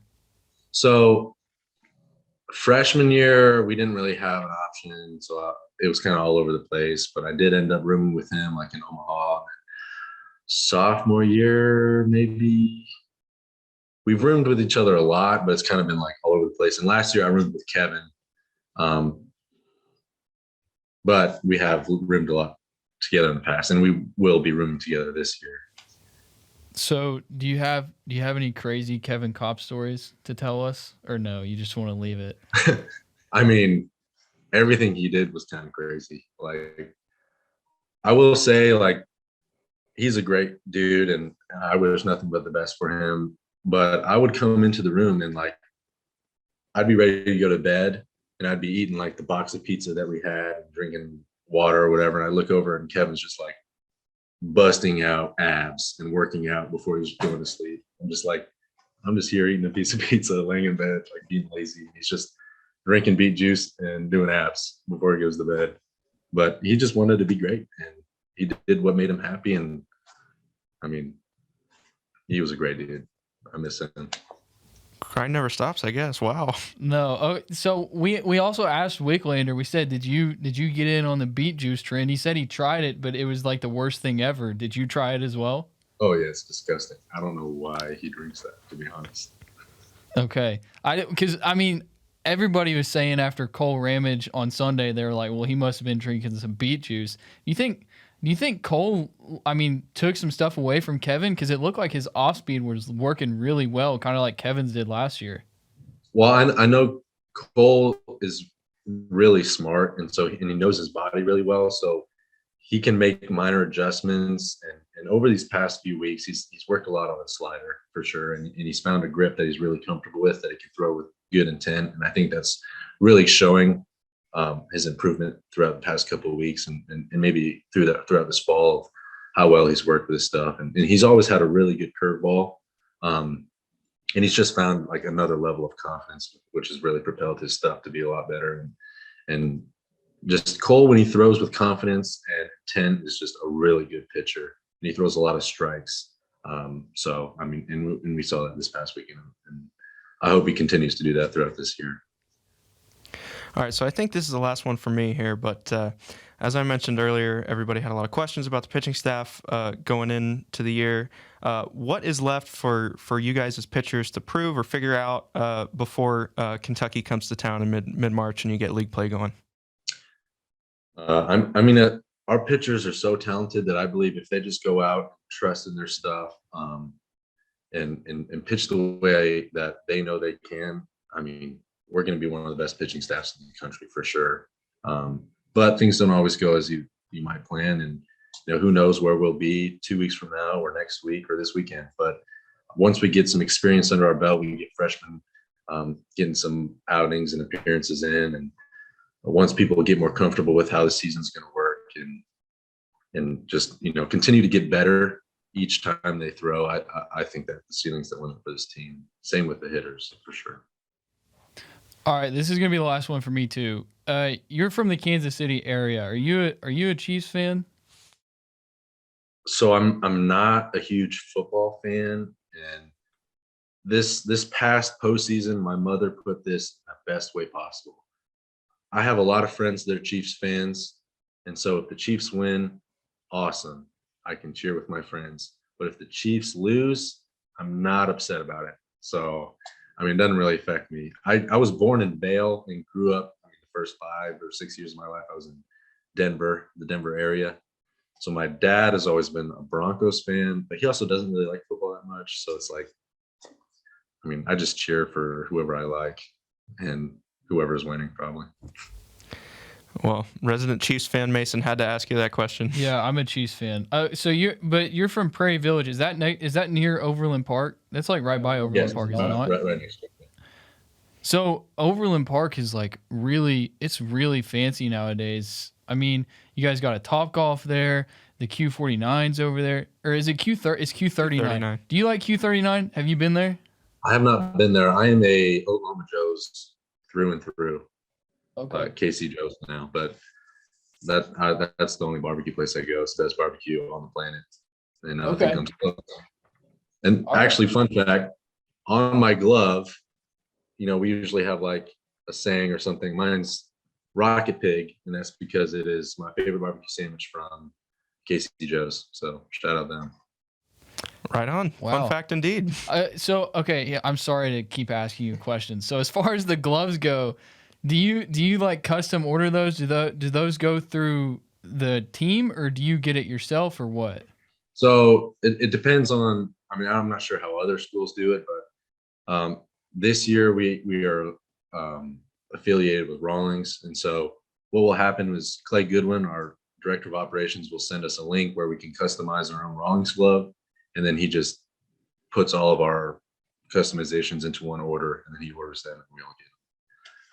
So freshman year, we didn't really have an option. So it was kind of all over the place, but I did end up rooming with him like in Omaha. Sophomore year, maybe we've roomed with each other a lot, but it's kind of been like all over the place. And last year I roomed with Kevin. But we have roomed a lot together in the past, and we will be rooming together this year. So do you have any crazy Kevin Kopp stories to tell us, or no, you just want to leave it? I mean, everything he did was kind of crazy. Like, I will say, like, he's a great dude, and I wish nothing but the best for him. But I would come into the room and, like, I'd be ready to go to bed, and I'd be eating like the box of pizza that we had and drinking water or whatever. And I look over and Kevin's just like busting out abs and working out before he's going to sleep. I'm just here eating a piece of pizza, laying in bed, like being lazy. And he's just drinking beet juice and doing abs before he goes to bed. But he just wanted to be great, and he did what made him happy. And I mean, he was a great dude. I miss him. Grind never stops, I guess. Wow. No. Oh, so we also asked Wicklander. We said, did you get in on the beet juice trend? He said he tried it, but it was like the worst thing ever. Did you try it as well? Oh yeah, it's disgusting. I don't know why he drinks that, to be honest. Okay, because I mean, everybody was saying after Cole Ramage on Sunday, they were like, well, he must have been drinking some beet juice. Do you think Cole, I mean, took some stuff away from Kevin? Because it looked like his off speed was working really well, kind of like Kevin's did last year. Well, I know Cole is really smart, and he knows his body really well, so he can make minor adjustments. And over these past few weeks, he's worked a lot on the slider for sure, and he's found a grip that he's really comfortable with, that he can throw with good intent. And I think that's really showing his improvement throughout the past couple of weeks, and maybe throughout this fall, of how well he's worked with his stuff. And he's always had a really good curveball. And he's just found like another level of confidence, which has really propelled his stuff to be a lot better. And just Cole, when he throws with confidence and intent, is just a really good pitcher. And he throws a lot of strikes. So, I mean, and we saw that this past weekend, and I hope he continues to do that throughout this year. All right, so I think this is the last one for me here, but as I mentioned earlier, everybody had a lot of questions about the pitching staff going into the year. What is left for you guys as pitchers to prove or figure out before Kentucky comes to town in mid-March and you get league play going? Our pitchers are so talented that I believe if they just go out, trust in their stuff, and pitch the way that they know they can, I mean, we're going to be one of the best pitching staffs in the country for sure. But things don't always go as you might plan, and who knows where we'll be 2 weeks from now or next week or this weekend. But once we get some experience under our belt, we get freshmen getting some outings and appearances in, and once people get more comfortable with how the season's going to work and just continue to get better each time they throw, I think that the ceiling's the limit for this team. Same with the hitters for sure. All right, this is gonna be the last one for me too. You're from the Kansas City area. Are you a Chiefs fan? So I'm not a huge football fan, and this past postseason, my mother put this in the best way possible. I have a lot of friends that are Chiefs fans, and so if the Chiefs win, awesome. I can cheer with my friends. But if the Chiefs lose, I'm not upset about it. So, I mean, it doesn't really affect me. I was born in Vail and grew up, the first 5 or 6 years of my life, I was in Denver, the Denver area. So my dad has always been a Broncos fan, but he also doesn't really like football that much. So it's like, I just cheer for whoever I like and whoever's winning probably. Well, resident Chiefs fan Mason had to ask you that question. Yeah, I'm a Chiefs fan. So you're from Prairie Village. Is that near Overland Park? That's like right by Overland Park, is it not? Right next to it. So Overland Park is like it's really fancy nowadays. I mean, you guys got a Topgolf there, the Q49's over there, or is it Q30? It's Q39. Do you like Q39? Have you been there? I have not been there. I am a Oklahoma Joe's through and through. Okay. KC Joe's now, but that's the only barbecue place I go. It's the best barbecue on the planet, and nothing comes close. And actually, fun fact, on my glove, we usually have like a saying or something. Mine's Rocket Pig, and that's because it is my favorite barbecue sandwich from KC Joe's. So shout out them. Right on. Wow. Fun fact indeed. I'm sorry to keep asking you questions. So as far as the gloves go, do you like custom order those? Do those go through the team, or do you get it yourself, or what? So it depends on. I'm not sure how other schools do it, but this year we are affiliated with Rawlings, and so what will happen is Clay Goodwin, our director of operations, will send us a link where we can customize our own Rawlings glove, and then he just puts all of our customizations into one order, and then he orders them, and we all get them.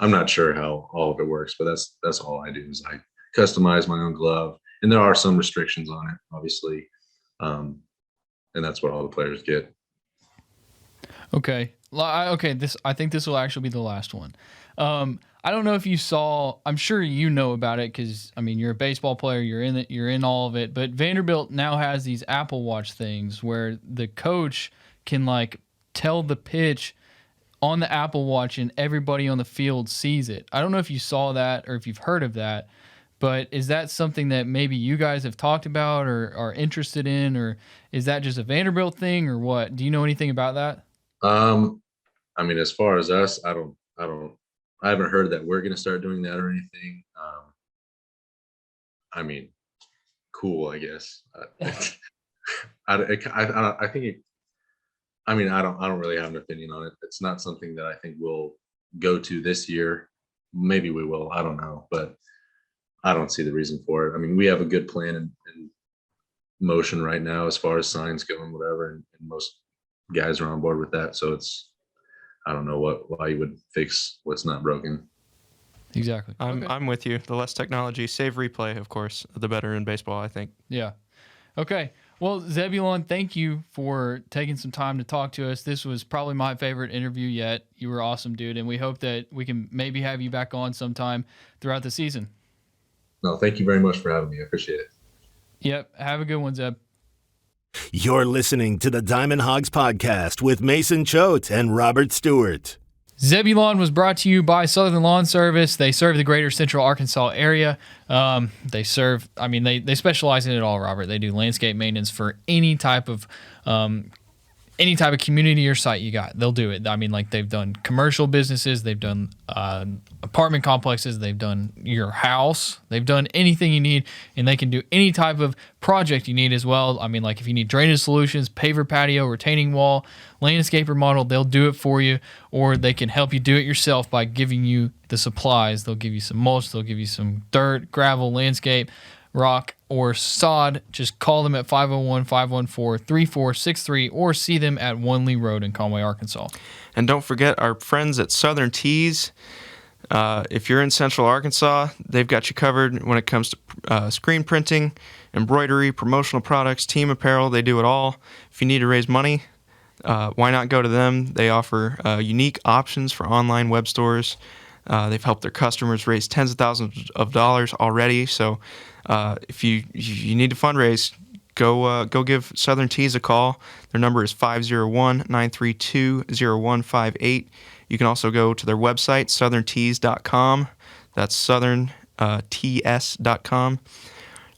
I'm not sure how all of it works, but that's all I do is I customize my own glove, and there are some restrictions on it, obviously, and that's what all the players get. Okay. I think this will actually be the last one. I don't know if you saw. I'm sure you know about it because you're a baseball player. You're in it. You're in all of it. But Vanderbilt now has these Apple Watch things where the coach can like tell the pitch on the Apple Watch and everybody on the field sees it. I don't know if you saw that or if you've heard of that, but is that something that maybe you guys have talked about or are interested in, or is that just a Vanderbilt thing or what? Do you know anything about that? As far as us, I haven't heard that we're going to start doing that or anything. Cool, I guess. I think I don't really have an opinion on it. It's not something that I think we'll go to this year. Maybe we will. I don't know, but I don't see the reason for it. We have a good plan in motion right now as far as signs go and whatever, and most guys are on board with that. So I don't know why you would fix what's not broken. Exactly. I'm with you. The less technology, save replay, of course, the better in baseball, I think. Yeah. Okay. Well, Zebulon, thank you for taking some time to talk to us. This was probably my favorite interview yet. You were awesome, dude, and we hope that we can maybe have you back on sometime throughout the season. No, thank you very much for having me. I appreciate it. Yep. Have a good one, Zeb. You're listening to the Diamond Hawgs Podcast with Mason Choate and Robert Stewart. Zebulon was brought to you by Southern Lawn Service. They serve the greater Central Arkansas area. They specialize in it all, Robert. They do landscape maintenance for any type of community or site you got. They'll do it. I mean, like, they've done commercial businesses, they've done apartment complexes, they've done your house, they've done anything you need, and they can do any type of project you need as well. I mean, like, if you need drainage solutions, paver patio, retaining wall, landscape remodel, they'll do it for you, or they can help you do it yourself by giving you the supplies. They'll give you some mulch, they'll give you some dirt, gravel, landscape, rock, or sod. Just call them at 501-514-3463 or see them at One Lee Road in Conway, Arkansas. And don't forget our friends at Southern Tees. If you're in Central Arkansas, they've got you covered when it comes to screen printing, embroidery, promotional products, team apparel. They do it all. If you need to raise money, why not go to them? They offer unique options for online web stores. They've helped their customers raise tens of thousands of dollars already. So if you need to fundraise, go give Southern Tees a call. Their number is 501-932-0158. You can also go to their website, southerntees.com. That's southernts.com.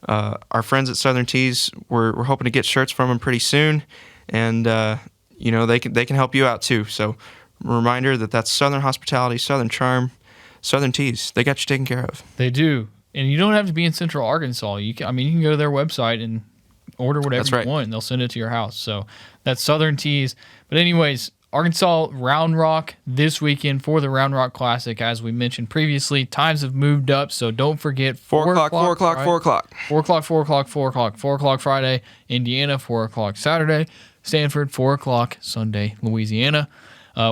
Our friends at Southern Tees, we're hoping to get shirts from them pretty soon, and they can help you out too. So a reminder that's Southern Hospitality, Southern Charm, Southern Tees. They got you taken care of. They do. And you don't have to be in Central Arkansas. You can go to their website and order whatever you want, and they'll send it to your house. So that's Southern Tees. But anyways, Arkansas Round Rock this weekend for the Round Rock Classic. As we mentioned previously, times have moved up, so don't forget 4 o'clock. 4 o'clock Friday, Indiana, 4 o'clock Saturday, Stanford, 4 o'clock Sunday, Louisiana.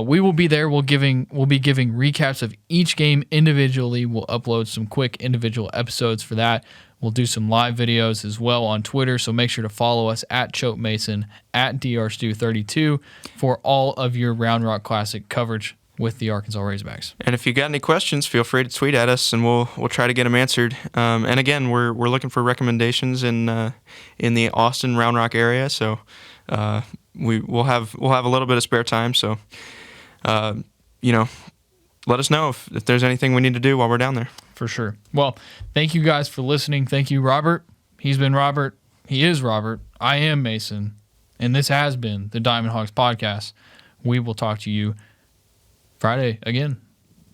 We will be there. We'll be giving recaps of each game individually. We'll upload some quick individual episodes for that. We'll do some live videos as well on Twitter, so make sure to follow us at Choate Mason, at drstew32 for all of your Round Rock Classic coverage with the Arkansas Razorbacks. And if you got any questions, feel free to tweet at us, and we'll try to get them answered. And again, we're looking for recommendations in the Austin Round Rock area, so we'll have a little bit of spare time. So let us know if there's anything we need to do while we're down there. For sure. Well, thank you guys for listening. Thank you, Robert. He's been Robert. He is Robert. I am Mason. And this has been the Diamond Hawgs Podcast. We will talk to you Friday again.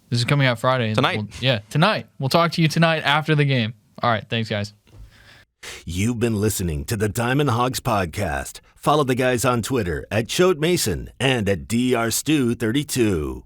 This is coming out Friday. Tonight. Tonight. We'll talk to you tonight after the game. All right. Thanks, guys. You've been listening to the Diamond Hawgs Podcast. Follow the guys on Twitter at Choate Mason and at drstew32.